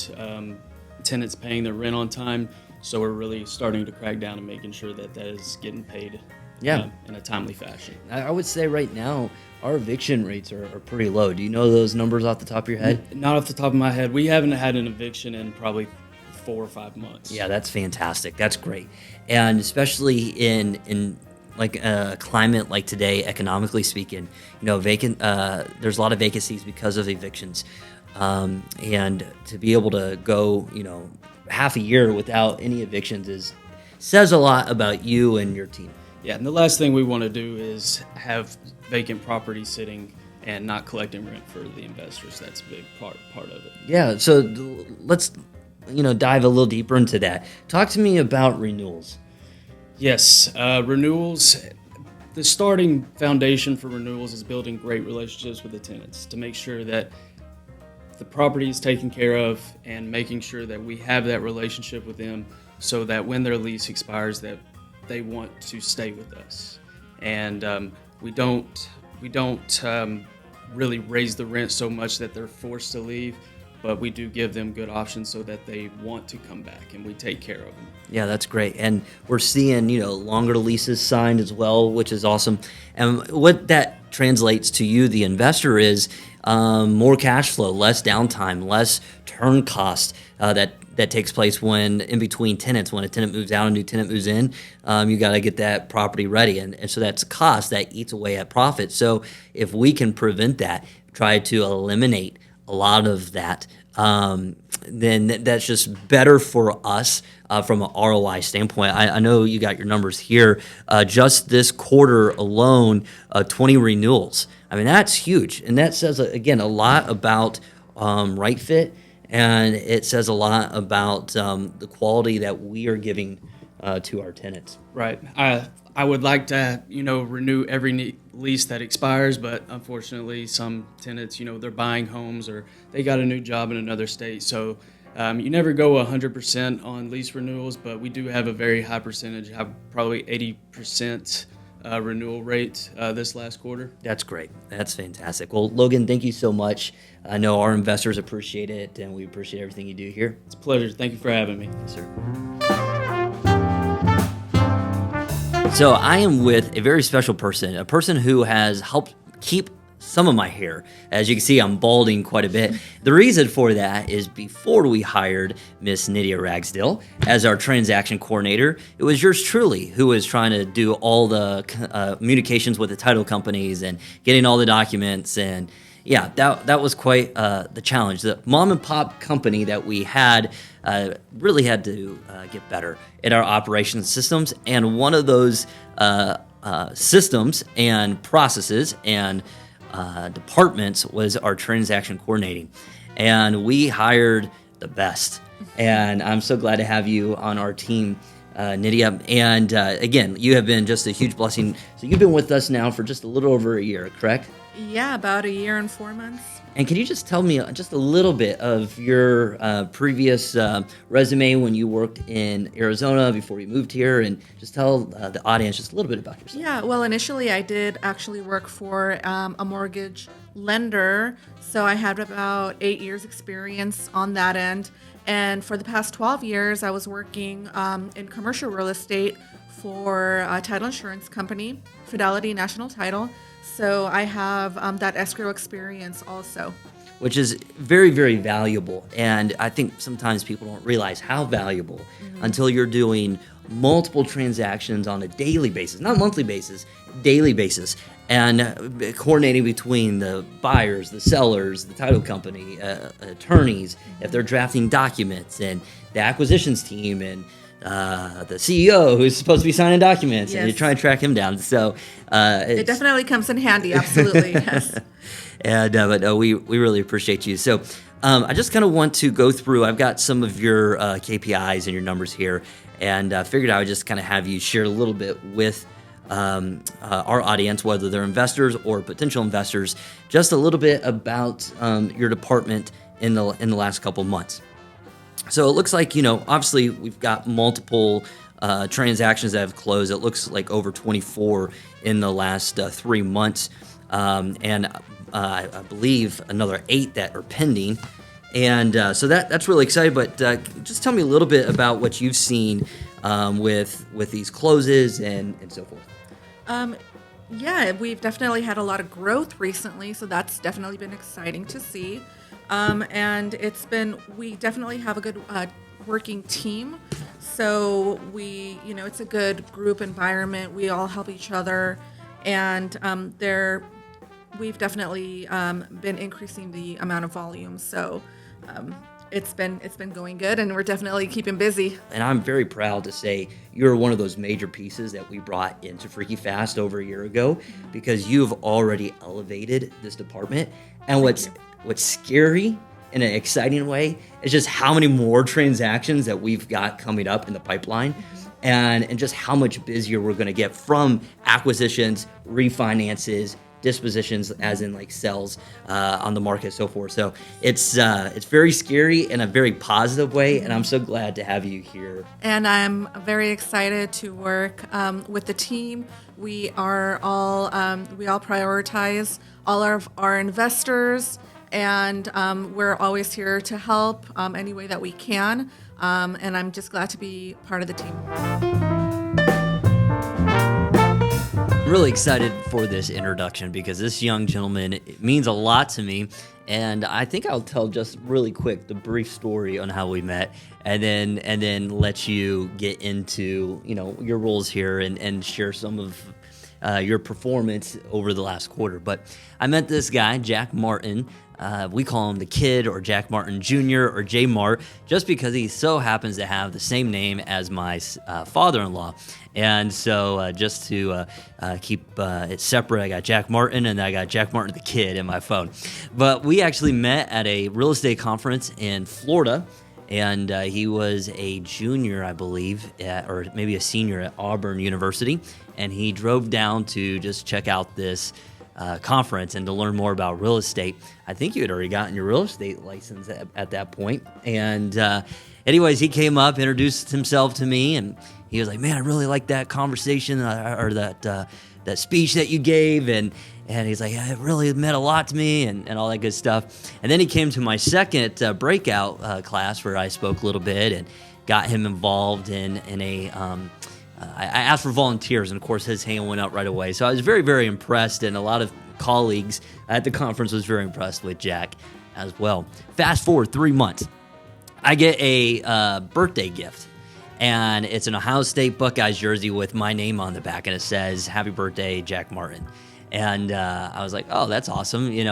tenants paying their rent on time. So we're really starting to crack down and making sure that that is getting paid in a timely fashion. I would say right now our eviction rates are pretty low. Do you know those numbers off the top of your head? Not off the top of my head. We haven't had an eviction in probably 4 or 5 months. Yeah, that's fantastic. That's great. And especially in like a climate like today, economically speaking, there's a lot of vacancies because of evictions. And to be able to go, half a year without any evictions says a lot about you and your team. Yeah, and the last thing we want to do is have vacant property sitting and not collecting rent for the investors. That's a big part of it. Yeah, so let's dive a little deeper into that. Talk to me about renewals. Yes, renewals. The starting foundation for renewals is building great relationships with the tenants to make sure that the property is taken care of and making sure that we have that relationship with them so that when their lease expires that they want to stay with us. And we don't really raise the rent so much that they're forced to leave, but we do give them good options so that they want to come back and we take care of them. Yeah, that's great. And we're seeing, longer leases signed as well, which is awesome. And what that translates to you, the investor, is more cash flow, less downtime, less turn cost that takes place when in between tenants. When a tenant moves out, a new tenant moves in, you got to get that property ready. And so that's a cost that eats away at profit. So if we can prevent that, try to eliminate a lot of that, then that's just better for us from an ROI standpoint. I know you got your numbers here. Just this quarter alone, 20 renewals. I mean, that's huge. And that says, again, a lot about Right Fit, and it says a lot about the quality that we are giving to our tenants. Right. I would like to, renew every lease that expires, but unfortunately, some tenants, they're buying homes or they got a new job in another state. So you never go 100% on lease renewals, but we do have a very high percentage, probably 80% renewal rate this last quarter. That's great. That's fantastic. Well, Logan, thank you so much. I know our investors appreciate it, and we appreciate everything you do here. It's a pleasure. Thank you for having me. Yes, sir. So I am with a very special person, a person who has helped keep some of my hair. As you can see, I'm balding quite a bit. The reason for that is before we hired Miss Nydia Ragsdale as our transaction coordinator, it was yours truly who was trying to do all the communications with the title companies and getting all the documents. And yeah, that was quite the challenge. The mom and pop company that we had really had to get better at our operations systems. And one of those systems and processes and departments was our transaction coordinating. And we hired the best. And I'm so glad to have you on our team, Nydia. And again, you have been just a huge blessing. So you've been with us now for just a little over a year, correct? Yeah, about a year and 4 months. And can you just tell me just a little bit of your previous resume when you worked in Arizona before you moved here, and just tell the audience just a little bit about yourself. Yeah, well, initially I did actually work for a mortgage lender, so I had about 8 years experience on that end. And for the past 12 years, I was working in commercial real estate for a title insurance company, Fidelity National Title. So I have that escrow experience also. Which is very, very valuable. And I think sometimes people don't realize how valuable until you're doing multiple transactions on a daily basis, not monthly basis, daily basis, and coordinating between the buyers, the sellers, the title company, attorneys, if they're drafting documents, and the acquisitions team, and the CEO who's supposed to be signing documents, and you're Yes. trying to track him down. So It definitely comes in handy. Absolutely. Yes. and but no, we really appreciate you. So I just kind of want to go through. I've got some of your KPIs and your numbers here, and figured I would just kind of have you share a little bit with our audience, whether they're investors or potential investors, just a little bit about your department in the last couple months. So it looks like, obviously we've got multiple transactions that have closed. It looks like over 24 in the last 3 months, and I believe another 8 that are pending. And so that's really exciting. But just tell me a little bit about what you've seen with these closes and so forth. Yeah, we've definitely had a lot of growth recently, so that's definitely been exciting to see. And we definitely have a good working team. So it's a good group environment. We all help each other, and we've definitely been increasing the amount of volume. So it's been going good, and we're definitely keeping busy. And I'm very proud to say you're one of those major pieces that we brought into Freaky Fast over a year ago, because you've already elevated this department. And what's scary in an exciting way is just how many more transactions that we've got coming up in the pipeline, and just how much busier we're going to get from acquisitions, refinances, dispositions, as in like sales on the market, so forth. So it's very scary in a very positive way, and I'm so glad to have you here. And I'm very excited to work with the team. We all prioritize all of our investors, and we're always here to help any way that we can. And I'm just glad to be part of the team. I'm really excited for this introduction because this young gentleman, it means a lot to me. And I think I'll tell just really quick the brief story on how we met, and then let you get into your roles here and share some of your performance over the last quarter. But I met this guy, Jack Martin. We call him the Kid, or Jack Martin Jr., or J Mart, just because he so happens to have the same name as my father-in-law. And so just to keep it separate, I got Jack Martin, and I got Jack Martin the Kid in my phone. But we actually met at a real estate conference in Florida, and he was a junior, I believe, or maybe a senior at Auburn University, and he drove down to just check out this conference and to learn more about real estate. I think you had already gotten your real estate license at that point. And anyways, he came up, introduced himself to me, and he was like, "Man, I really like that conversation or that speech that you gave." And he's like, "Yeah, it really meant a lot to me," and all that good stuff. And then he came to my second breakout class where I spoke a little bit and got him involved in a I asked for volunteers, and of course his hand went up right away. So I was very, very impressed, and a lot of colleagues at the conference was very impressed with Jack as well. Fast forward 3 months, I get a birthday gift, and it's an Ohio State Buckeyes jersey with my name on the back, and it says, "Happy birthday, Jack Martin." And I was like, "Oh, that's awesome." And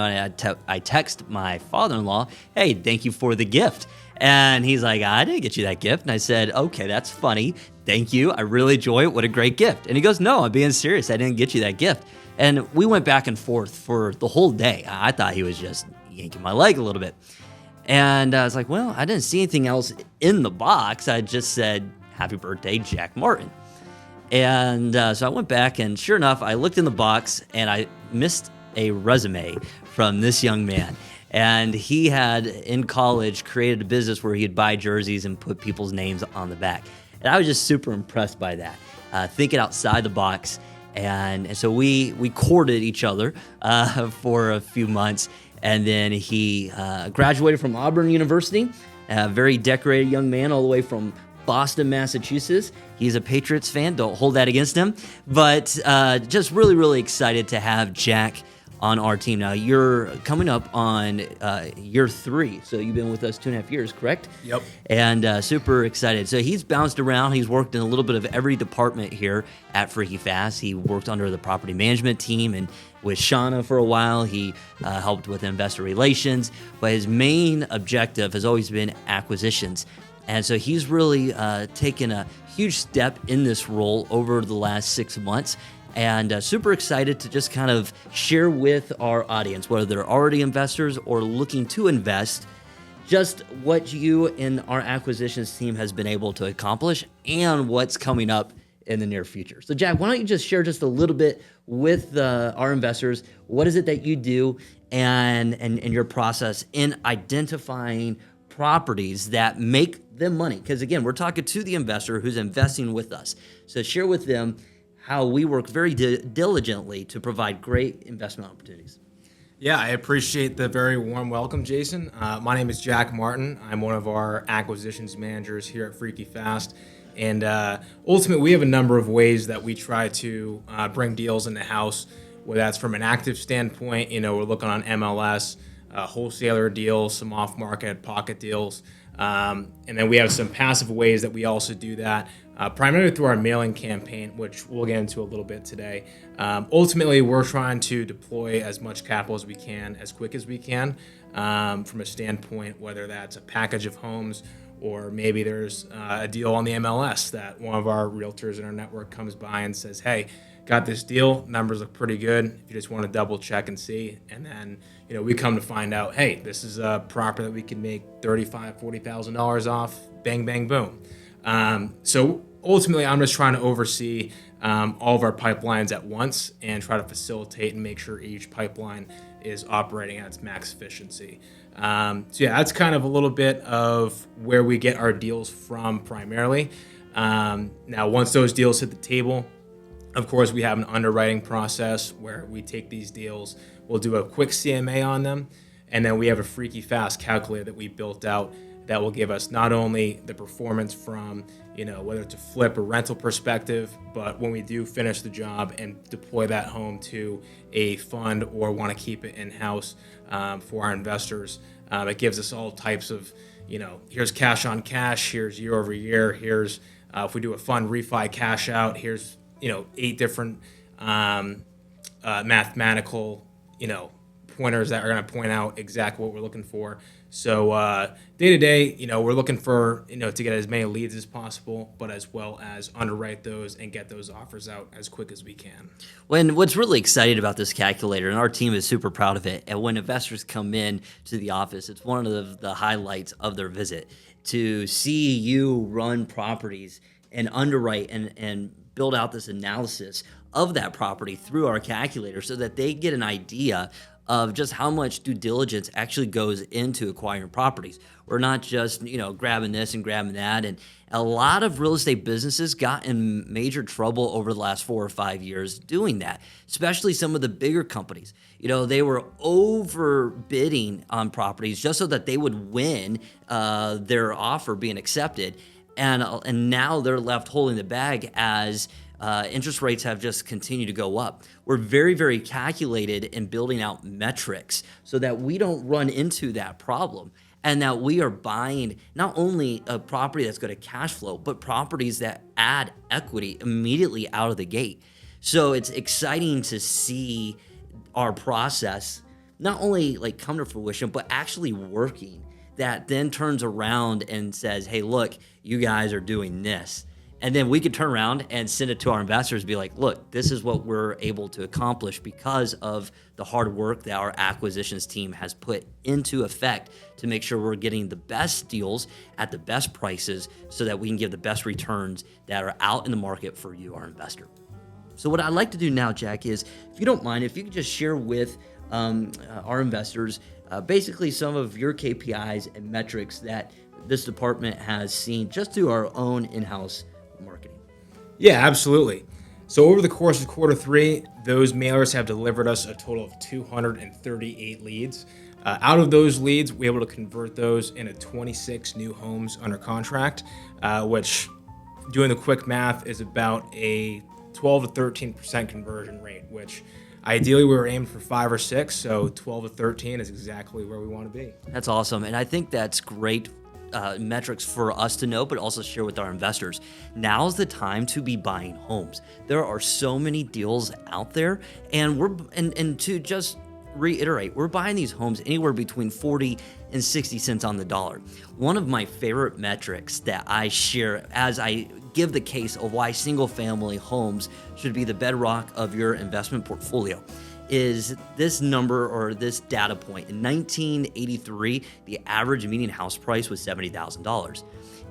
I text my father-in-law, "Hey, thank you for the gift." And he's like, "I didn't get you that gift." And I said, "Okay, that's funny. Thank you. I really enjoy it. What a great gift." And he goes, "No, I'm being serious. I didn't get you that gift." And we went back and forth for the whole day. I thought he was just yanking my leg a little bit. And I was like, "Well, I didn't see anything else in the box. I just said, 'Happy birthday, Jack Martin.'" And so I went back, and sure enough, I looked in the box, and I missed a resume from this young man. And he had, in college, created a business where he'd buy jerseys and put people's names on the back. And I was just super impressed by that, thinking outside the box. And so we courted each other for a few months. And then he graduated from Auburn University, a very decorated young man all the way from Boston, Massachusetts. He's a Patriots fan. Don't hold that against him. But just really, really excited to have Jack on our team. Now, you're coming up on year 3, so you've been with us 2.5 years, correct? Yep. And super excited. So he's bounced around. He's worked in a little bit of every department here at Freaky Fast. He worked under the property management team and with Shauna for a while. He helped with investor relations, but his main objective has always been acquisitions. And so he's really taken a huge step in this role over the last 6 months. And super excited to just kind of share with our audience, whether they're already investors or looking to invest, just what you and our acquisitions team has been able to accomplish and what's coming up in the near future. So Jack, why don't you just share just a little bit with our investors, what is it that you do and your process in identifying properties that make them money? Because again, we're talking to the investor who's investing with us. So share with them how we work very diligently to provide great investment opportunities. Yeah, I appreciate the very warm welcome, Jason. My name is Jack Martin. I'm one of our acquisitions managers here at Freaky Fast. And ultimately, we have a number of ways that we try to bring deals in the house, whether that's from an active standpoint, we're looking on MLS, wholesaler deals, some off-market pocket deals. And then we have some passive ways that we also do that, primarily through our mailing campaign, which we'll get into a little bit today. Ultimately, we're trying to deploy as much capital as we can, as quick as we can, from a standpoint, whether that's a package of homes or maybe there's a deal on the MLS that one of our realtors in our network comes by and says, hey, got this deal, numbers look pretty good, if you just want to double check and see. And then, we come to find out, hey, this is a property that we can make $35,000, $40,000 off, bang, bang, boom. So ultimately, I'm just trying to oversee all of our pipelines at once and try to facilitate and make sure each pipeline is operating at its max efficiency. So yeah, that's kind of a little bit of where we get our deals from primarily. Now, once those deals hit the table, of course, we have an underwriting process where we take these deals, we'll do a quick CMA on them, and then we have a Freaky Fast calculator that we built out that will give us not only the performance from, whether it's a flip or rental perspective, but when we do finish the job and deploy that home to a fund or want to keep it in-house for our investors, it gives us all types of, here's cash on cash, here's year over year, here's if we do a fund refi cash out, here's 8 different mathematical, pointers that are going to point out exactly what we're looking for. So day to day, we're looking for, to get as many leads as possible, but as well as underwrite those and get those offers out as quick as we can. When what's really exciting about this calculator, and our team is super proud of it, and when investors come in to the office, it's one of the highlights of their visit to see you run properties and underwrite and build out this analysis of that property through our calculator so that they get an idea of just how much due diligence actually goes into acquiring properties. We're not just, grabbing this and grabbing that. And a lot of real estate businesses got in major trouble over the last 4 or 5 years doing that, especially some of the bigger companies. They were overbidding on properties just so that they would win their offer being accepted. And now they're left holding the bag as interest rates have just continued to go up. We're very, very calculated in building out metrics so that we don't run into that problem and that we are buying not only a property that's going to cash flow, but properties that add equity immediately out of the gate. So it's exciting to see our process not only come to fruition, but actually working. That then turns around and says, hey, look, you guys are doing this. And then we could turn around and send it to our investors and be like, look, this is what we're able to accomplish because of the hard work that our acquisitions team has put into effect to make sure we're getting the best deals at the best prices so that we can give the best returns that are out in the market for you, our investor. So what I'd like to do now, Jack, is if you don't mind, if you could just share with our investors basically some of your KPIs and metrics that this department has seen just through our own in-house marketing. Yeah, absolutely. So over the course of quarter 3, those mailers have delivered us a total of 238 leads. Out of those leads, we're able to convert those into 26 new homes under contract, which, doing the quick math, is about a 12 to 13% conversion rate, which ideally we were aiming for 5 or 6, so 12 to 13 is exactly where we want to be. That's awesome, and I think that's great metrics for us to know, but also share with our investors. Now's the time to be buying homes. There are so many deals out there, and to just reiterate, we're buying these homes anywhere between 40 and 60 cents on the dollar. One of my favorite metrics that I share as I give the case of why single family homes should be the bedrock of your investment portfolio is this number or this data point. In 1983, the average median house price was $70,000.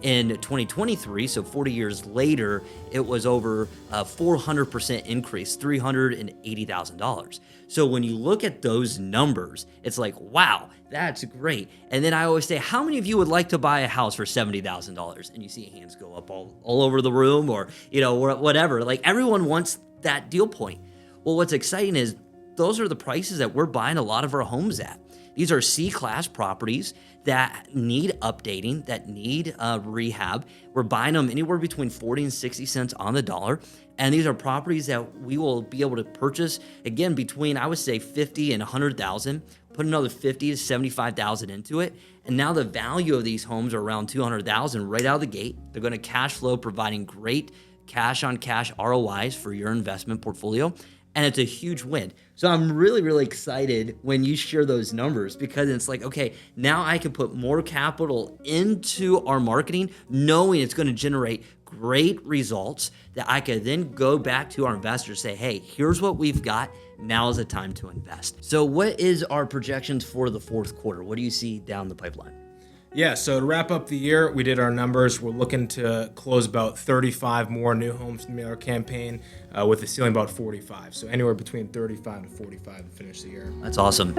In 2023, so 40 years later, it was over a 400% increase, $380,000. So when you look at those numbers, it's like, wow, that's great. And then I always say, how many of you would like to buy a house for $70,000? And you see hands go up all over the room, or whatever. Like, everyone wants that deal point. Well, what's exciting is those are the prices that we're buying a lot of our homes at. These are C-class properties that need updating, that need rehab. We're buying them anywhere between 40 and 60 cents on the dollar. And these are properties that we will be able to purchase, again, between, I would say, 50 and 100,000, put another 50 to 75,000 into it. And now the value of these homes are around 200,000 right out of the gate. They're going to cash flow, providing great cash-on-cash ROIs for your investment portfolio. And it's a huge win. So I'm really, really excited when you share those numbers, because it's like, okay, now I can put more capital into our marketing, knowing it's going to generate great results that I could then go back to our investors, say, hey, here's what we've got. Now is the time to invest. So what is our projections for the fourth quarter? What do you see down the pipeline? Yeah, so to wrap up the year, we did our numbers. We're looking to close about 35 more new homes in the mailer campaign with a ceiling about 45. So anywhere between 35 to 45 to finish the year. That's awesome.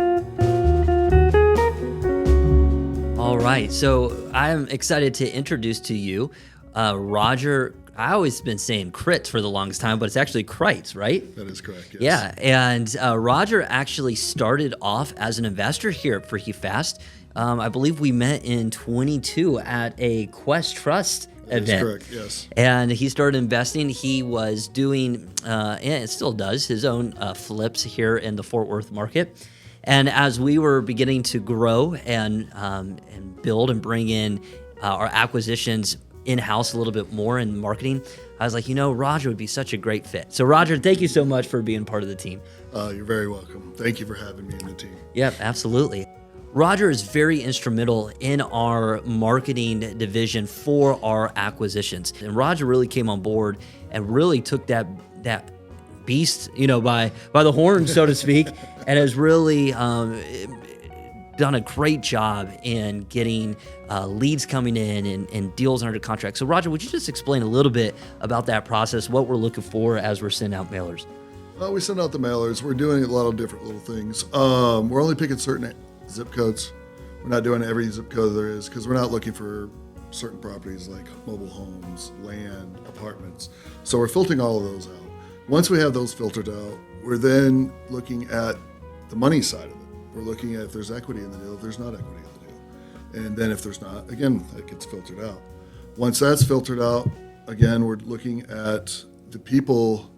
All right, so I'm excited to introduce to you Roger. I always been saying Kritz for the longest time, but it's actually Kreitz, right? That is correct, yes. Yeah, and Roger actually started off as an investor here at Freaky Fast. I believe we met in 22 at a Quest Trust event. That's correct, yes. And he started investing. He was doing, and it still does, his own flips here in the Fort Worth market. And as we were beginning to grow and build and bring in our acquisitions in-house a little bit more in marketing, I was like, Roger would be such a great fit. So Roger, thank you so much for being part of the team. You're very welcome. Thank you for having me in the team. Yep, absolutely. Roger is very instrumental in our marketing division for our acquisitions. And Roger really came on board and really took that beast, by the horn, so to speak, and has really done a great job in getting leads coming in and deals under contract. So Roger, would you just explain a little bit about that process, what we're looking for as we're sending out mailers? Well, we send out the mailers. We're doing a lot of different little things. We're only picking certain zip codes. We're not doing every zip code there is, because we're not looking for certain properties like mobile homes, land, apartments. So we're filtering all of those out. Once we have those filtered out, we're then looking at the money side of it. We're looking at if there's equity in the deal, if there's not equity in the deal. And then if there's not, again, that gets filtered out. Once that's filtered out, again, we're looking at the people,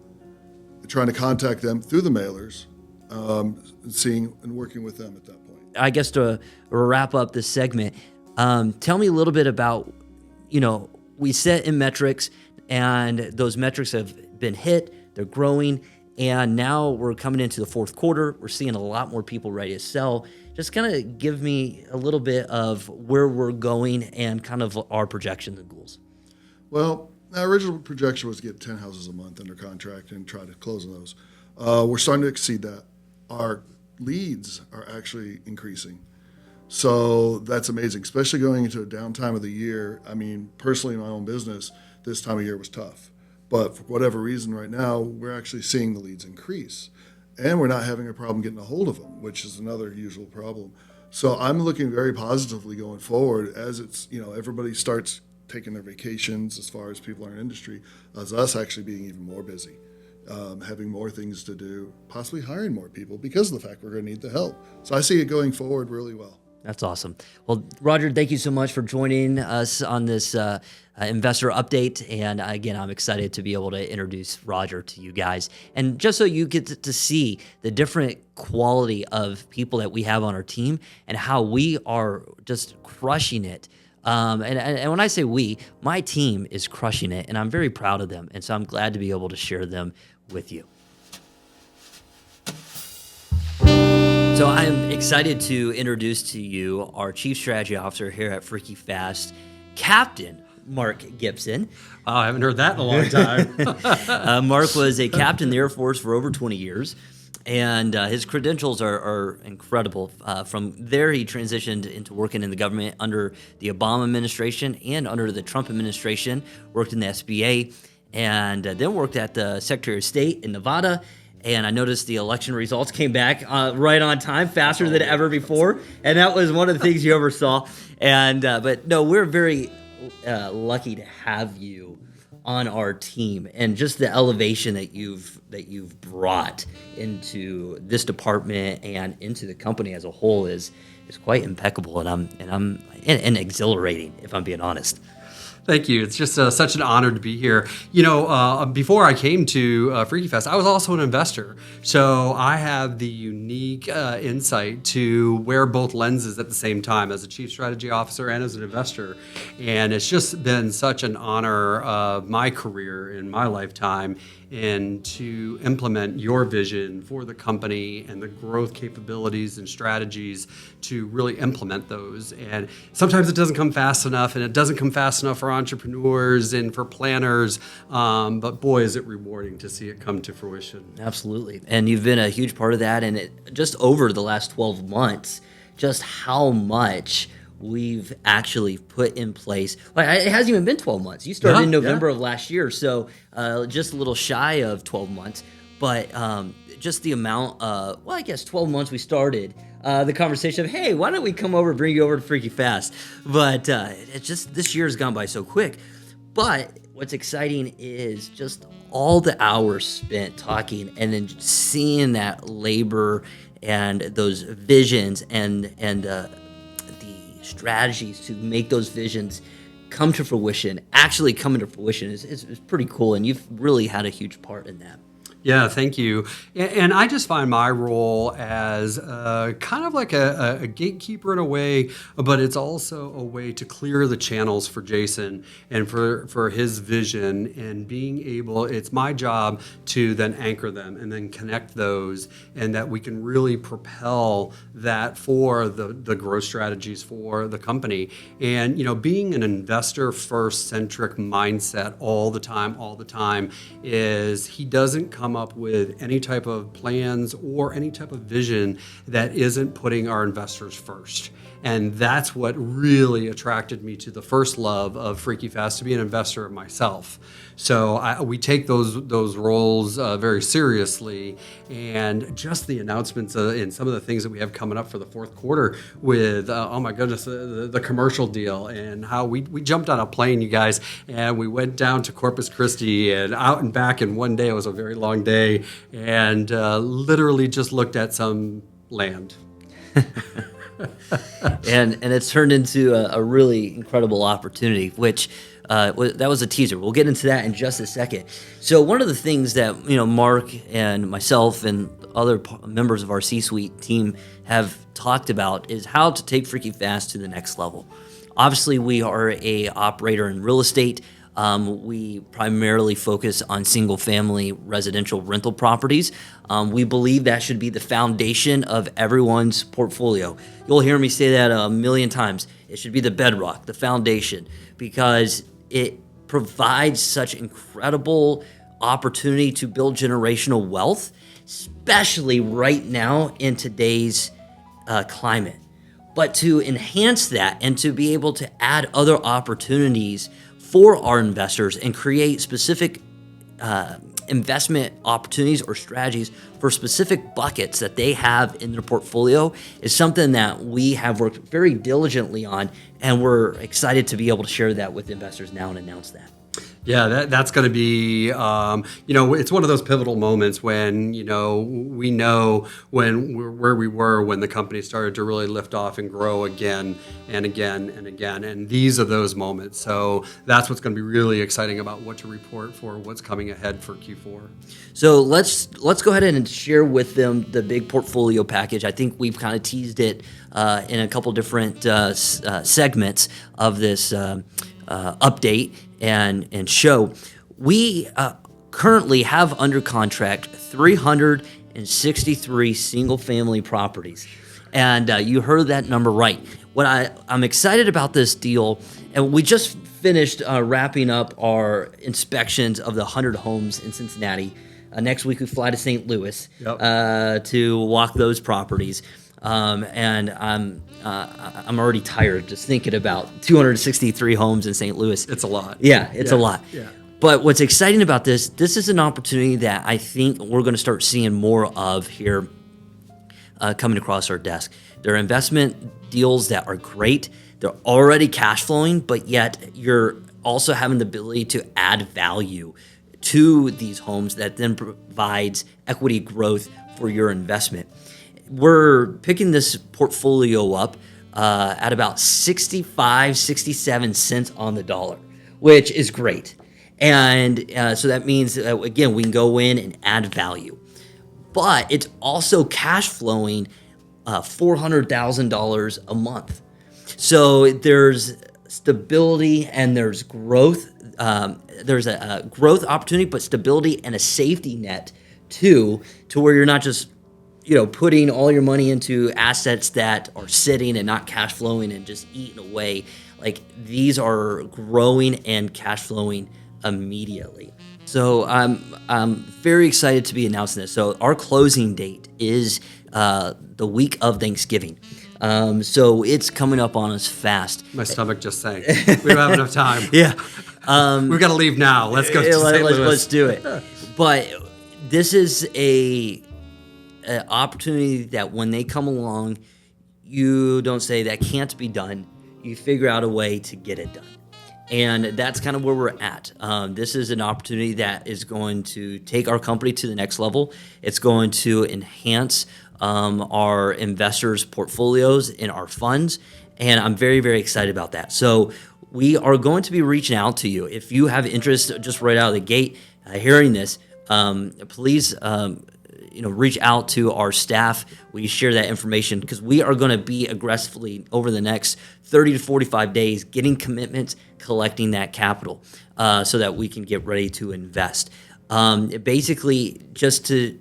trying to contact them through the mailers, seeing and working with them at that point. I guess to wrap up this segment, tell me a little bit about, we set in metrics, and those metrics have been hit, they're growing, and now we're coming into the fourth quarter. We're seeing a lot more people ready to sell. Just kind of give me a little bit of where we're going and kind of our projections and goals. Well, our original projection was to get 10 houses a month under contract and try to close on those. We're starting to exceed that. Our leads are actually increasing. So that's amazing, especially going into a downtime of the year. I mean, personally, in my own business, this time of year was tough. But for whatever reason right now, we're actually seeing the leads increase. And we're not having a problem getting a hold of them, which is another usual problem. So I'm looking very positively going forward as it's, everybody starts taking their vacations as far as people in our industry, as us actually being even more busy. Having more things to do, possibly hiring more people because of the fact we're going to need the help. So I see it going forward really well. That's awesome. Well, Roger, thank you so much for joining us on this investor update. And again, I'm excited to be able to introduce Roger to you guys. And just so you get to see the different quality of people that we have on our team and how we are just crushing it. And when I say we, my team is crushing it, and I'm very proud of them. And so I'm glad to be able to share them with you. So I'm excited to introduce to you our Chief Strategy Officer here at Freaky Fast, Captain Mark Gibson. Wow, I haven't heard that in a long time. Mark was a captain in the Air Force for over 20 years, and his credentials are incredible. From there, he transitioned into working in the government under the Obama administration and under the Trump administration, worked in the SBA, and then worked at the Secretary of State in Nevada. And I noticed the election results came back right on time, faster than ever before. And that was one of the things you oversaw. And but no, we're very lucky to have you on our team, and just the elevation that you've brought into this department and into the company as a whole is quite impeccable. And exhilarating, if I'm being honest. Thank you. It's just such an honor to be here. Before I came to Freaky Fest, I was also an investor. So I have the unique insight to wear both lenses at the same time as a chief strategy officer and as an investor. And it's just been such an honor of my career in my lifetime, and to implement your vision for the company and the growth capabilities and strategies to really implement those. And sometimes it doesn't come fast enough, and it doesn't come fast enough for entrepreneurs and for planners, but boy, is it rewarding to see it come to fruition. Absolutely. And you've been a huge part of that, and just over the last 12 months, just how much we've actually put in place. It hasn't even been 12 months. You started in November of last year, so just a little shy of 12 months. But just the amount of, 12 months we started the conversation of, hey, why don't we come over and bring you over to Freaky Fast? But it's just, this year has gone by so quick. But what's exciting is just all the hours spent talking, and then seeing that labor and those visions and the strategies to make those visions come to fruition, actually come into fruition is pretty cool. And you've really had a huge part in that. Yeah, thank you. And I just find my role as kind of like a gatekeeper in a way, but it's also a way to clear the channels for Jason and for his vision, and being able, it's my job to then anchor them and then connect those, and that we can really propel that for the growth strategies for the company. And, being an investor first centric mindset all the time is he doesn't come up with any type of plans or any type of vision that isn't putting our investors first. And that's what really attracted me to the first love of Freaky Fast, to be an investor myself. So we take those roles very seriously, and just the announcements and some of the things that we have coming up for the fourth quarter with, oh my goodness, the commercial deal, and how we jumped on a plane, you guys, and we went down to Corpus Christi and out and back in one day. It was a very long day, and literally just looked at some land. and it's turned into a really incredible opportunity, which that was a teaser. We'll get into that in just a second. So one of the things that Mark and myself and other members of our C-suite team have talked about is how to take Freaky Fast to the next level. Obviously, we are a operator in real estate. We primarily focus on single-family residential rental properties. We believe that should be the foundation of everyone's portfolio. You'll hear me say that a million times. It should be the bedrock, the foundation, because it provides such incredible opportunity to build generational wealth, especially right now in today's climate. But to enhance that and to be able to add other opportunities for our investors and create specific investment opportunities or strategies for specific buckets that they have in their portfolio is something that we have worked very diligently on, and we're excited to be able to share that with investors now and announce that. Yeah, that's going to be, it's one of those pivotal moments when, we know where we were when the company started to really lift off and grow again and again and again. And these are those moments. So that's what's going to be really exciting about what to report for what's coming ahead for Q4. So let's go ahead and share with them the big portfolio package. I think we've kind of teased it in a couple different segments of this update and show. We currently have under contract 350 263 single-family properties. And you heard that number right. What I'm excited about this deal, and we just finished wrapping up our inspections of the 100 homes in Cincinnati. Next week we fly to St. Louis to walk those properties. And I'm already tired just thinking about 263 homes in St. Louis. It's a lot. Yeah, it's a lot. Yeah. But what's exciting about this is an opportunity that I think we're going to start seeing more of here coming across our desk. There are investment deals that are great. They're already cash flowing, but yet you're also having the ability to add value to these homes that then provides equity growth for your investment. We're picking this portfolio up at about 67 cents on the dollar, which is great. And so that means, again, we can go in and add value. But it's also cash flowing $400,000 a month. So there's stability and there's growth. There's a growth opportunity, but stability and a safety net too, to where you're not just putting all your money into assets that are sitting and not cash flowing and just eating away. Like, these are growing and cash flowing immediately. So I'm very excited to be announcing this. So our closing date is the week of Thanksgiving. So it's coming up on us fast. My stomach just sank. We don't have enough time. Yeah. We've got to leave now. Let's go to St. Louis. Let's do it. But this is an opportunity that when they come along, you don't say that can't be done. You figure out a way to get it done. And that's kind of where we're at. This is an opportunity that is going to take our company to the next level. It's going to enhance our investors' portfolios in our funds. And I'm very, very excited about that. So we are going to be reaching out to you. If you have interest just right out of the gate hearing this, please reach out to our staff. We share that information because we are going to be aggressively over the next 30 to 45 days getting commitments, collecting that capital so that we can get ready to invest. Basically, just to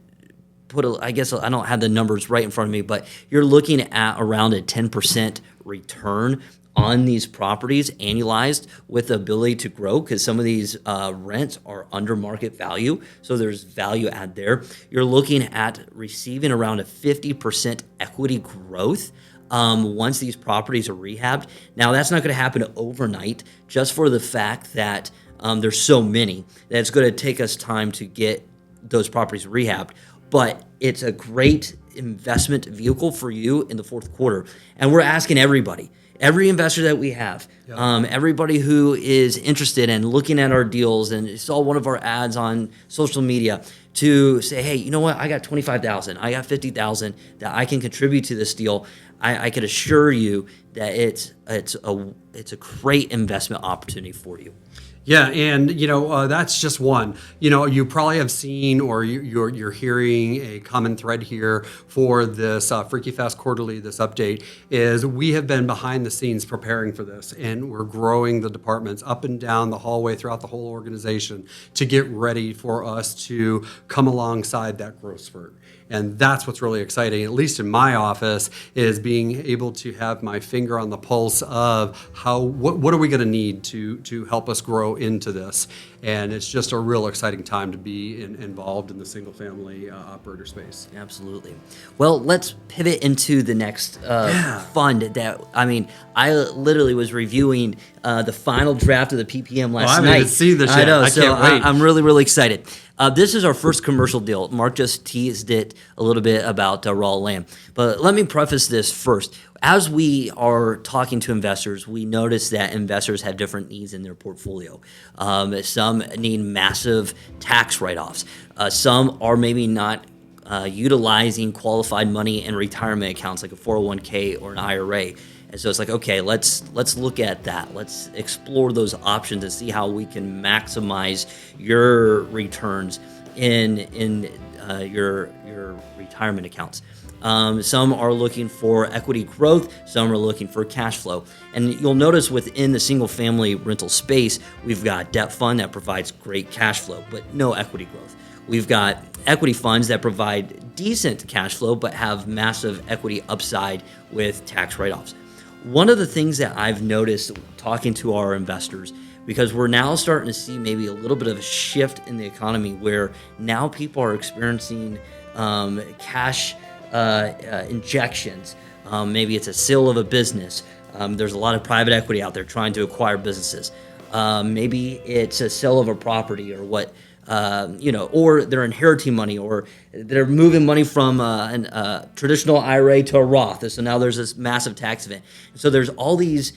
put I guess I don't have the numbers right in front of me, but you're looking at around a 10% return on these properties annualized, with the ability to grow, because some of these rents are under market value, so there's value add there. You're looking at receiving around a 50% equity growth once these properties are rehabbed. Now, that's not going to happen overnight, just for the fact that there's so many that it's going to take us time to get those properties rehabbed. But it's a great investment vehicle for you in the fourth quarter. And we're asking everybody, every investor that we have, everybody who is interested in looking at our deals and saw one of our ads on social media, to say, hey, you know what? I got $25,000, I got $50,000 that I can contribute to this deal. I can assure you that it's a great investment opportunity for you. Yeah, and that's just one. You probably have seen, or you're hearing a common thread here for this Freaky Fast Quarterly. This update is we have been behind the scenes preparing for this, and we're growing the departments up and down the hallway throughout the whole organization to get ready for us to come alongside that growth spurt. And that's what's really exciting, at least in my office, is being able to have my finger on the pulse of what are we going to need to help us grow into this. And it's just a real exciting time to be involved in the single-family operator space. Absolutely. Well, let's pivot into the next fund that, I literally was reviewing the final draft of the PPM last night. I haven't seen this yet. I know, I can't wait. I'm really, really excited. This is our first commercial deal. Mark just teased it a little bit about raw land. But let me preface this first. As we are talking to investors, we notice that investors have different needs in their portfolio. Some need massive tax write-offs. Some are maybe not utilizing qualified money in retirement accounts like a 401k or an IRA. And so it's like, okay, let's look at that. Let's explore those options and see how we can maximize your returns in your retirement accounts. Some are looking for equity growth. Some are looking for cash flow. And you'll notice within the single-family rental space, we've got a debt fund that provides great cash flow, but no equity growth. We've got equity funds that provide decent cash flow but have massive equity upside with tax write-offs. One of the things that I've noticed talking to our investors, because we're now starting to see maybe a little bit of a shift in the economy where now people are experiencing cash injections. Maybe it's a sale of a business. There's a lot of private equity out there trying to acquire businesses. Maybe it's a sale of a property or or they're inheriting money, or they're moving money from a traditional IRA to a Roth. So now there's this massive tax event. So there's all these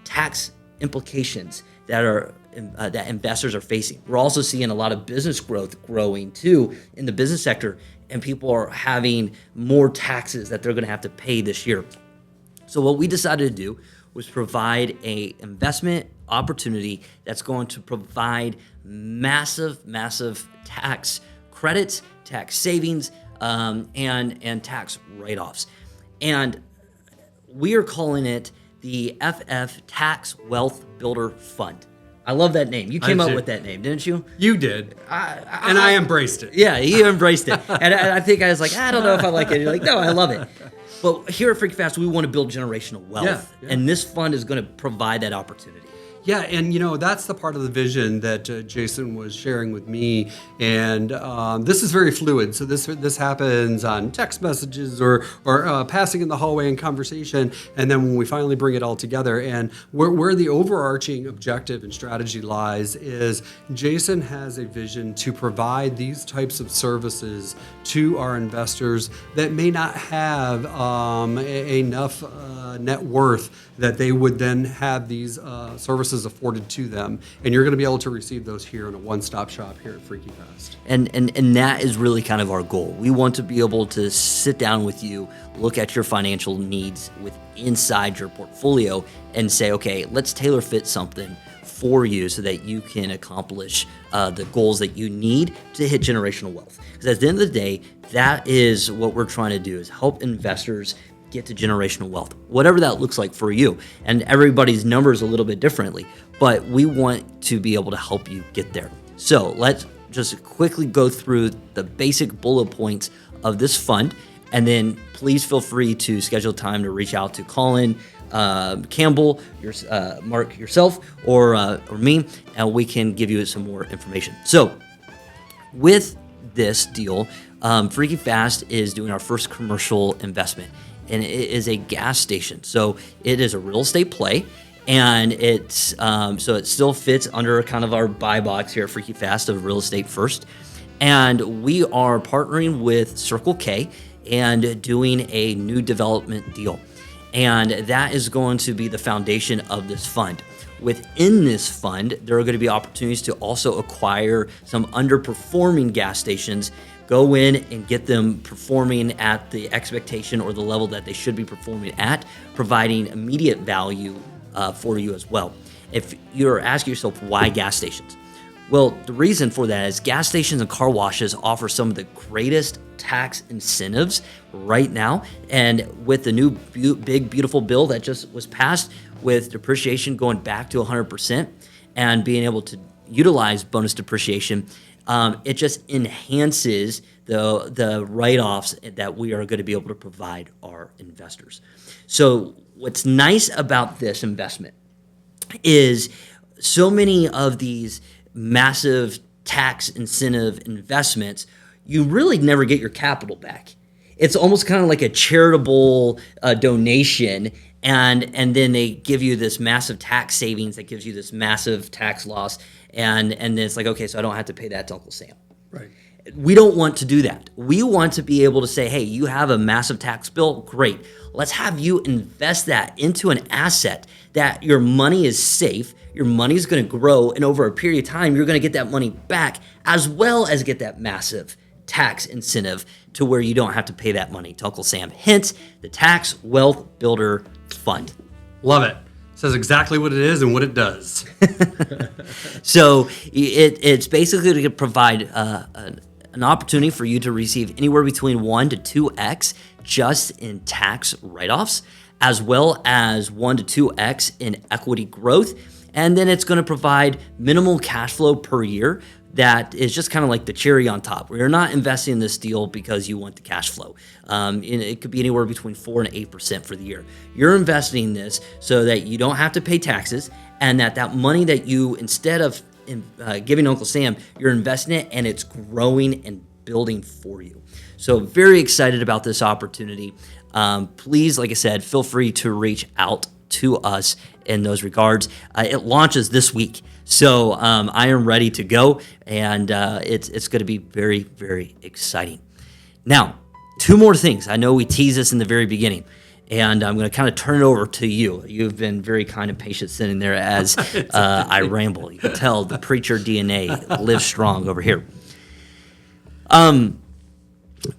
tax implications that investors are facing. We're also seeing a lot of business growth growing too in the business sector, and people are having more taxes that they're going to have to pay this year. So what we decided to do was provide a investment opportunity that's going to provide massive tax credits, tax savings, and tax write-offs. And we are calling it the FF Tax Wealth Builder Fund. I love that name. You came up with that name, didn't you? You did. I embraced it. Yeah, you embraced it. And I think I was like, I don't know if I like it. You're like, no, I love it. But here at Freaky Fast, we want to build generational wealth. Yeah. And this fund is going to provide that opportunity. Yeah, and that's the part of the vision that Jason was sharing with me, and this is very fluid. So this happens on text messages or passing in the hallway in conversation, and then when we finally bring it all together, and where the overarching objective and strategy lies is Jason has a vision to provide these types of services to our investors that may not have enough net worth that they would then have these services afforded to them, and you're going to be able to receive those here in a one-stop shop here at Freaky Fast. And that is really kind of our goal. We want to be able to sit down with you, look at your financial needs inside your portfolio, and say, okay, let's tailor fit something for you so that you can accomplish the goals that you need to hit generational wealth. Because at the end of the day, that is what we're trying to do, is help investors get to generational wealth, whatever that looks like for you. And everybody's number is a little bit differently, but we want to be able to help you get there. So let's just quickly go through the basic bullet points of this fund, and then please feel free to schedule time to reach out to Colin, Campbell, Mark, yourself, or me, and we can give you some more information. So with this deal, Freaky Fast is doing our first commercial investment, and it is a gas station. So it is a real estate play, and it's so it still fits under kind of our buy box here at Freaky Fast of real estate first. And we are partnering with Circle K and doing a new development deal. And that is going to be the foundation of this fund. Within this fund, there are going to be opportunities to also acquire some underperforming gas stations, go in and get them performing at the expectation or the level that they should be performing at, providing immediate value for you as well. If you're asking yourself, why gas stations? Well, the reason for that is gas stations and car washes offer some of the greatest tax incentives right now. And with the new big, beautiful bill that just was passed, with depreciation going back to 100% and being able to utilize bonus depreciation, it just enhances the write-offs that we are going to be able to provide our investors. So what's nice about this investment is so many of these massive tax incentive investments, you really never get your capital back. It's almost kind of like a charitable donation, and then they give you this massive tax savings that gives you this massive tax loss, and then it's like, okay, so I don't have to pay that to Uncle Sam. Right. We don't want to do that. We want to be able to say, hey, you have a massive tax bill, great. Let's have you invest that into an asset that your money is safe, your money is going to grow, and over a period of time, you're going to get that money back, as well as get that massive tax incentive to where you don't have to pay that money to Uncle Sam. Hence, the Tax Wealth Builder Fund. Love it. Says exactly what it is and what it does. So it's basically to provide an opportunity for you to receive anywhere between 1 to 2x just in tax write-offs, as well as 1 to 2x in equity growth. And then it's going to provide minimal cash flow per year that is just kind of like the cherry on top, where you're not investing in this deal because you want the cash flow. And it could be anywhere between 4 and 8% for the year. You're investing in this so that you don't have to pay taxes, and that money that you, instead of giving Uncle Sam, you're investing it and it's growing and building for you. So very excited about this opportunity. Please, like I said, feel free to reach out to us in those regards. It launches this week, so I am ready to go, and it's going to be very, very exciting. Now, 2 more things. I know we teased this in the very beginning, and I'm going to kind of turn it over to you. You've been very kind and patient sitting there as I ramble. You can tell the preacher DNA lives strong over here.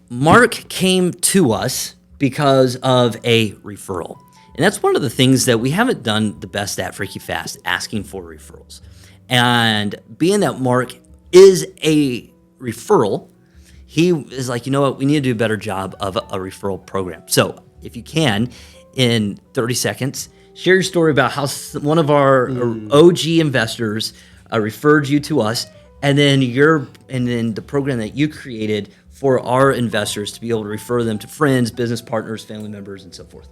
Mark came to us because of a referral. And that's one of the things that we haven't done the best at Freaky Fast, asking for referrals. And being that Mark is a referral, he is like, you know what, we need to do a better job of a referral program. So if you can, in 30 seconds, share your story about how one of our OG investors referred you to us, and then the program that you created for our investors to be able to refer them to friends, business partners, family members, and so forth.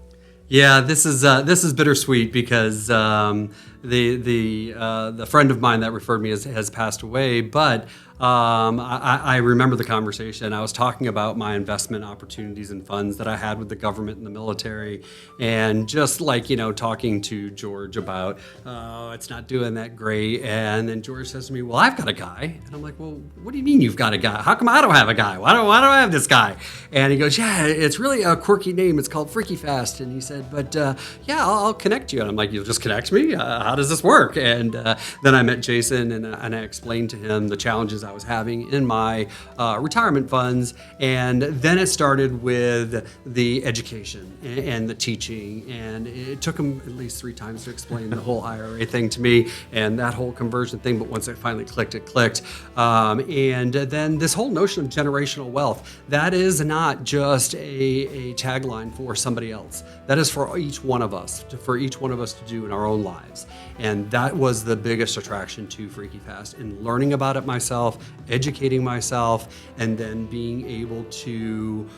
Yeah, this is bittersweet because the friend of mine that referred me has passed away, but I remember the conversation. I was talking about my investment opportunities and funds that I had with the government and the military, and just like, talking to George about, it's not doing that great. And then George says to me, well, I've got a guy. And I'm like, well, what do you mean you've got a guy? How come I don't have a guy? Why don't I have this guy? And he goes, yeah, it's really a quirky name. It's called Freaky Fast. And he said, but yeah, I'll connect you. And I'm like, you'll just connect me? How does this work? And then I met Jason, and I explained to him the challenges I was having in my retirement funds. And then it started with the education and the teaching. And it took him at least 3 times to explain the whole IRA thing to me and that whole conversion thing. But once it finally clicked, it clicked. And then this whole notion of generational wealth, that is not just a tagline for somebody else. That is for each one of us, to do in our own lives. And that was the biggest attraction to Freaky Fast, in learning about it myself, educating myself, and then being able to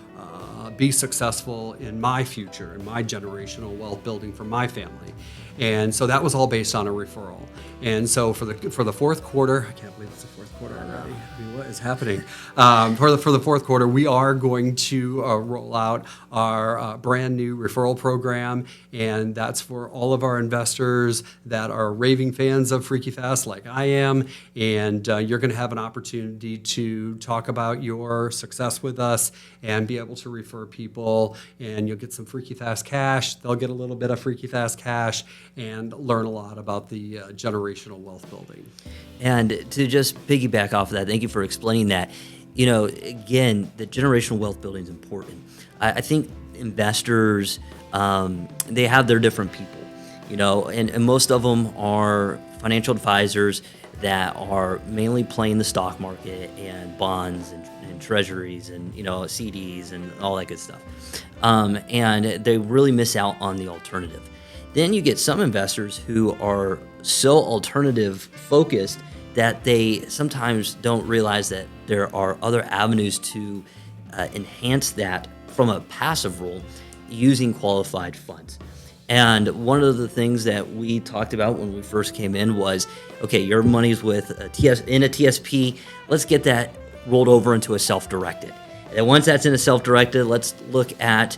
be successful in my future and my generational wealth building for my family. And so that was all based on a referral. And so for the fourth quarter, I can't believe it's the fourth quarter already. I mean, what is happening? For the fourth quarter, we are going to roll out our brand new referral program, and that's for all of our investors that are raving fans of Freaky Fast, like I am. And you're going to have an opportunity to talk about your success with us and be able to refer people, and you'll get some Freaky Fast cash. They'll get a little bit of Freaky Fast cash, and learn a lot about the generational wealth building. And to just piggyback off of that, thank you for explaining that. Again, the generational wealth building is important. I think investors, they have their different people, and most of them are financial advisors that are mainly playing the stock market and bonds and treasuries and CDs and all that good stuff. And they really miss out on the alternative. Then you get some investors who are so alternative focused that they sometimes don't realize that there are other avenues to enhance that from a passive role using qualified funds. And one of the things that we talked about when we first came in was, okay, your money's with a TSP. Let's get that rolled over into a self-directed. And once that's in a self-directed, let's look at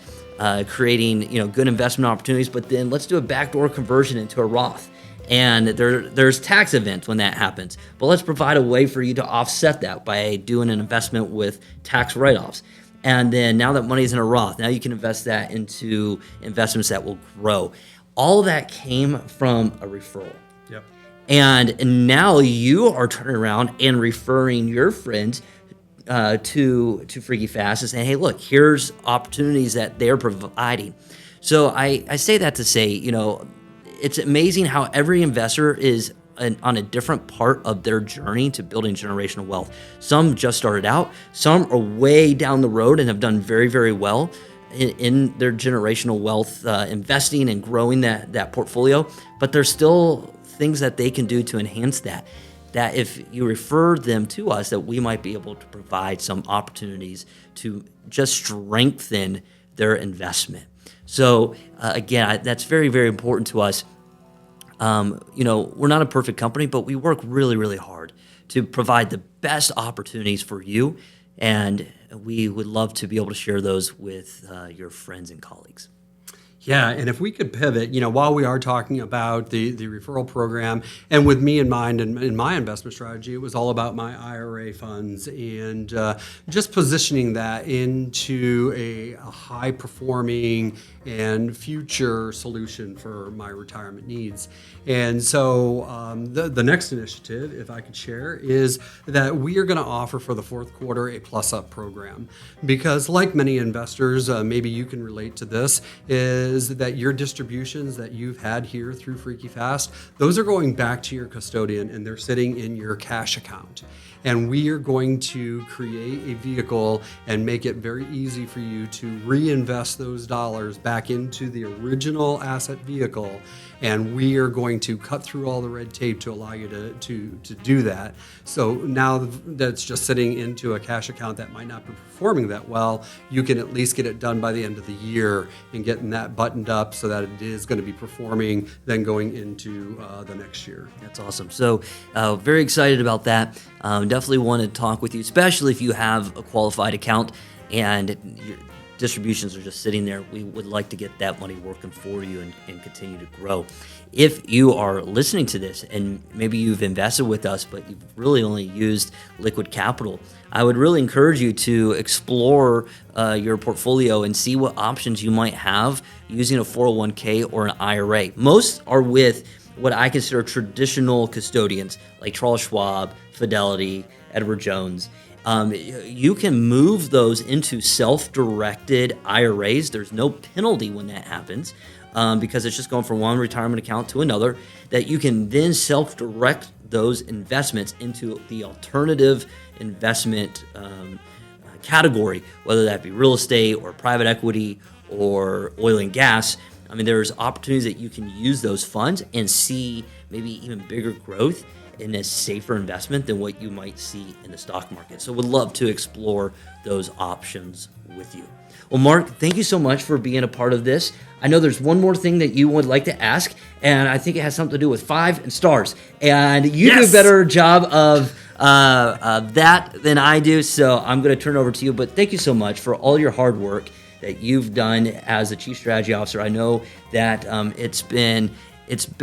creating good investment opportunities, but then let's do a backdoor conversion into a Roth. And there's tax events when that happens, but let's provide a way for you to offset that by doing an investment with tax write-offs. And then now that money's in a Roth, now you can invest that into investments that will grow. All that came from a referral. Yep. And now you are turning around and referring your friends to Freaky Fast and saying, hey, look, here's opportunities that they're providing. So I say that to say, it's amazing how every investor is on a different part of their journey to building generational wealth. Some just started out, some are way down the road and have done very, very well in their generational wealth, investing and growing that portfolio, but there's still things that they can do to enhance that. that if you refer them to us, that we might be able to provide some opportunities to just strengthen their investment. So again, that's very, very important to us. We're not a perfect company, but we work really, really hard to provide the best opportunities for you, and we would love to be able to share those with your friends and colleagues. Yeah, and if we could pivot, while we are talking about the referral program, and with me in mind and in my investment strategy, it was all about my IRA funds and just positioning that into a high-performing and future solution for my retirement needs. And so the next initiative, if I could share, is that we are going to offer for the fourth quarter a Plus Up program. Because like many investors, maybe you can relate to this, is that your distributions that you've had here through Freaky Fast, those are going back to your custodian and they're sitting in your cash account. And we are going to create a vehicle and make it very easy for you to reinvest those dollars back into the original asset vehicle. And we are going to cut through all the red tape to allow you to do that. So now that's just sitting into a cash account that might not be performing that well, you can at least get it done by the end of the year and getting that buttoned up so that it is going to be performing then going into the next year. That's awesome. So very excited about that. Definitely want to talk with you, especially if you have a qualified account and your distributions are just sitting there. We would like to get that money working for you and continue to grow. If you are listening to this and maybe you've invested with us, but you've really only used liquid capital, I would really encourage you to explore your portfolio and see what options you might have using a 401k or an IRA. Most are with what I consider traditional custodians like Charles Schwab, Fidelity, Edward Jones. You can move those into self-directed IRAs. There's no penalty when that happens because it's just going from one retirement account to another, that you can then self-direct those investments into the alternative investment category, whether that be real estate or private equity or oil and gas. I mean, there's opportunities that you can use those funds and see maybe even bigger growth in a safer investment than what you might see in the stock market. So would love to explore those options with you. Well, Mark, thank you so much for being a part of this. I know there's one more thing that you would like to ask, and I think it has something to do with 5 and stars. And you do a better job of that than I do, so I'm going to turn it over to you. But thank you so much for all your hard work that you've done as a Chief Strategy Officer. I know that it's been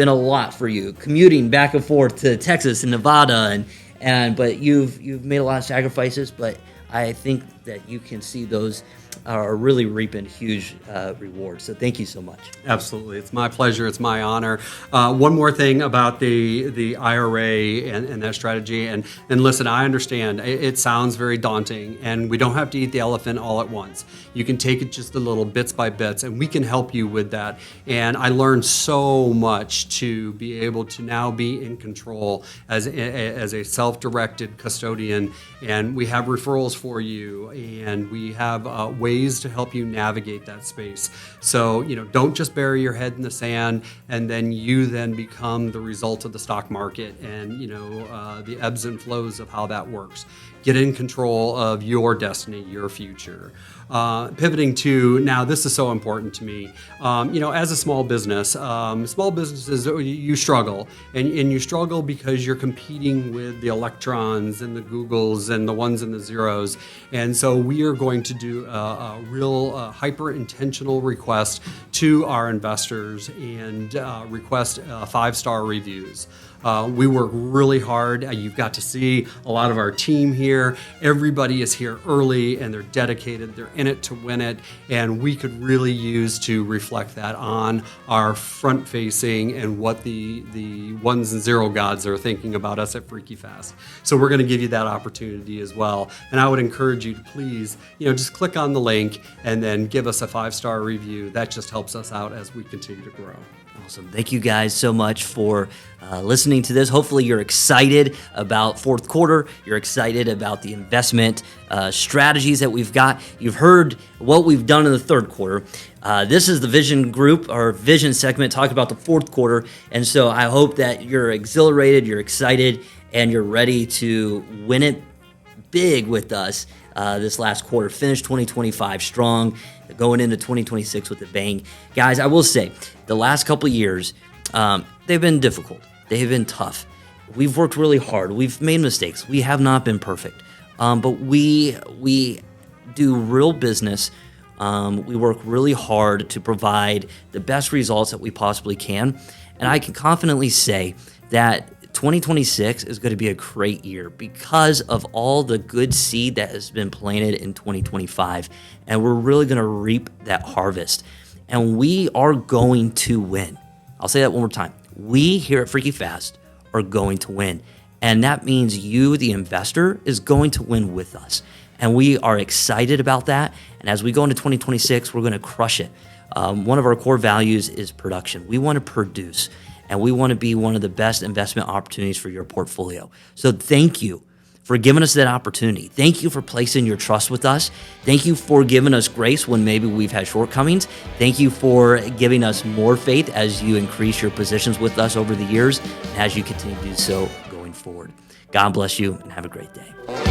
a lot for you, commuting back and forth to Texas and Nevada, but you've made a lot of sacrifices. But I think that you can see those are really reaping huge rewards. So thank you so much. Absolutely. It's my pleasure. It's my honor. One more thing about the IRA and that strategy. And listen, I understand it sounds very daunting, and we don't have to eat the elephant all at once. You can take it just a little bits by bits, and we can help you with that. And I learned so much to be able to now be in control as a self-directed custodian. And we have referrals for you, and we have ways to help you navigate that space. So, don't just bury your head in the sand and then you then become the result of the stock market and, the ebbs and flows of how that works. Get in control of your destiny, your future. Pivoting to now, this is so important to me. As a small business, small businesses, you struggle, and you struggle because you're competing with the electrons and the Googles and the ones and the zeros. And so we are going to do a real hyper-intentional request to our investors and request 5-star reviews. We work really hard. You've got to see a lot of our team here. Everybody is here early and they're dedicated. They're in it to win it. And we could really use to reflect that on our front facing and what the ones and zero gods are thinking about us at Freaky Fast. So we're going to give you that opportunity as well. And I would encourage you to please, just click on the link and then give us a 5-star review. That just helps us out as we continue to grow. Awesome. Thank you guys so much for listening to this. Hopefully you're excited about fourth quarter. You're excited about the investment strategies that we've got. You've heard what we've done in the third quarter. This is the vision group or vision segment talking about the fourth quarter. And so I hope that you're exhilarated, you're excited, and you're ready to win it big with us this last quarter. Finish 2025 strong, going into 2026 with a bang. Guys, I will say, the last couple of years, they've been difficult. They have been tough. We've worked really hard. We've made mistakes. We have not been perfect. But we do real business. We work really hard to provide the best results that we possibly can. And I can confidently say that 2026 is going to be a great year because of all the good seed that has been planted in 2025. And we're really going to reap that harvest. And we are going to win. I'll say that one more time. We here at Freaky Fast are going to win. And that means you, the investor, is going to win with us. And we are excited about that. And as we go into 2026, we're going to crush it. One of our core values is production. We want to produce. And we want to be one of the best investment opportunities for your portfolio. So thank you for giving us that opportunity. Thank you for placing your trust with us. Thank you for giving us grace when maybe we've had shortcomings. Thank you for giving us more faith as you increase your positions with us over the years and as you continue to do so going forward. God bless you and have a great day.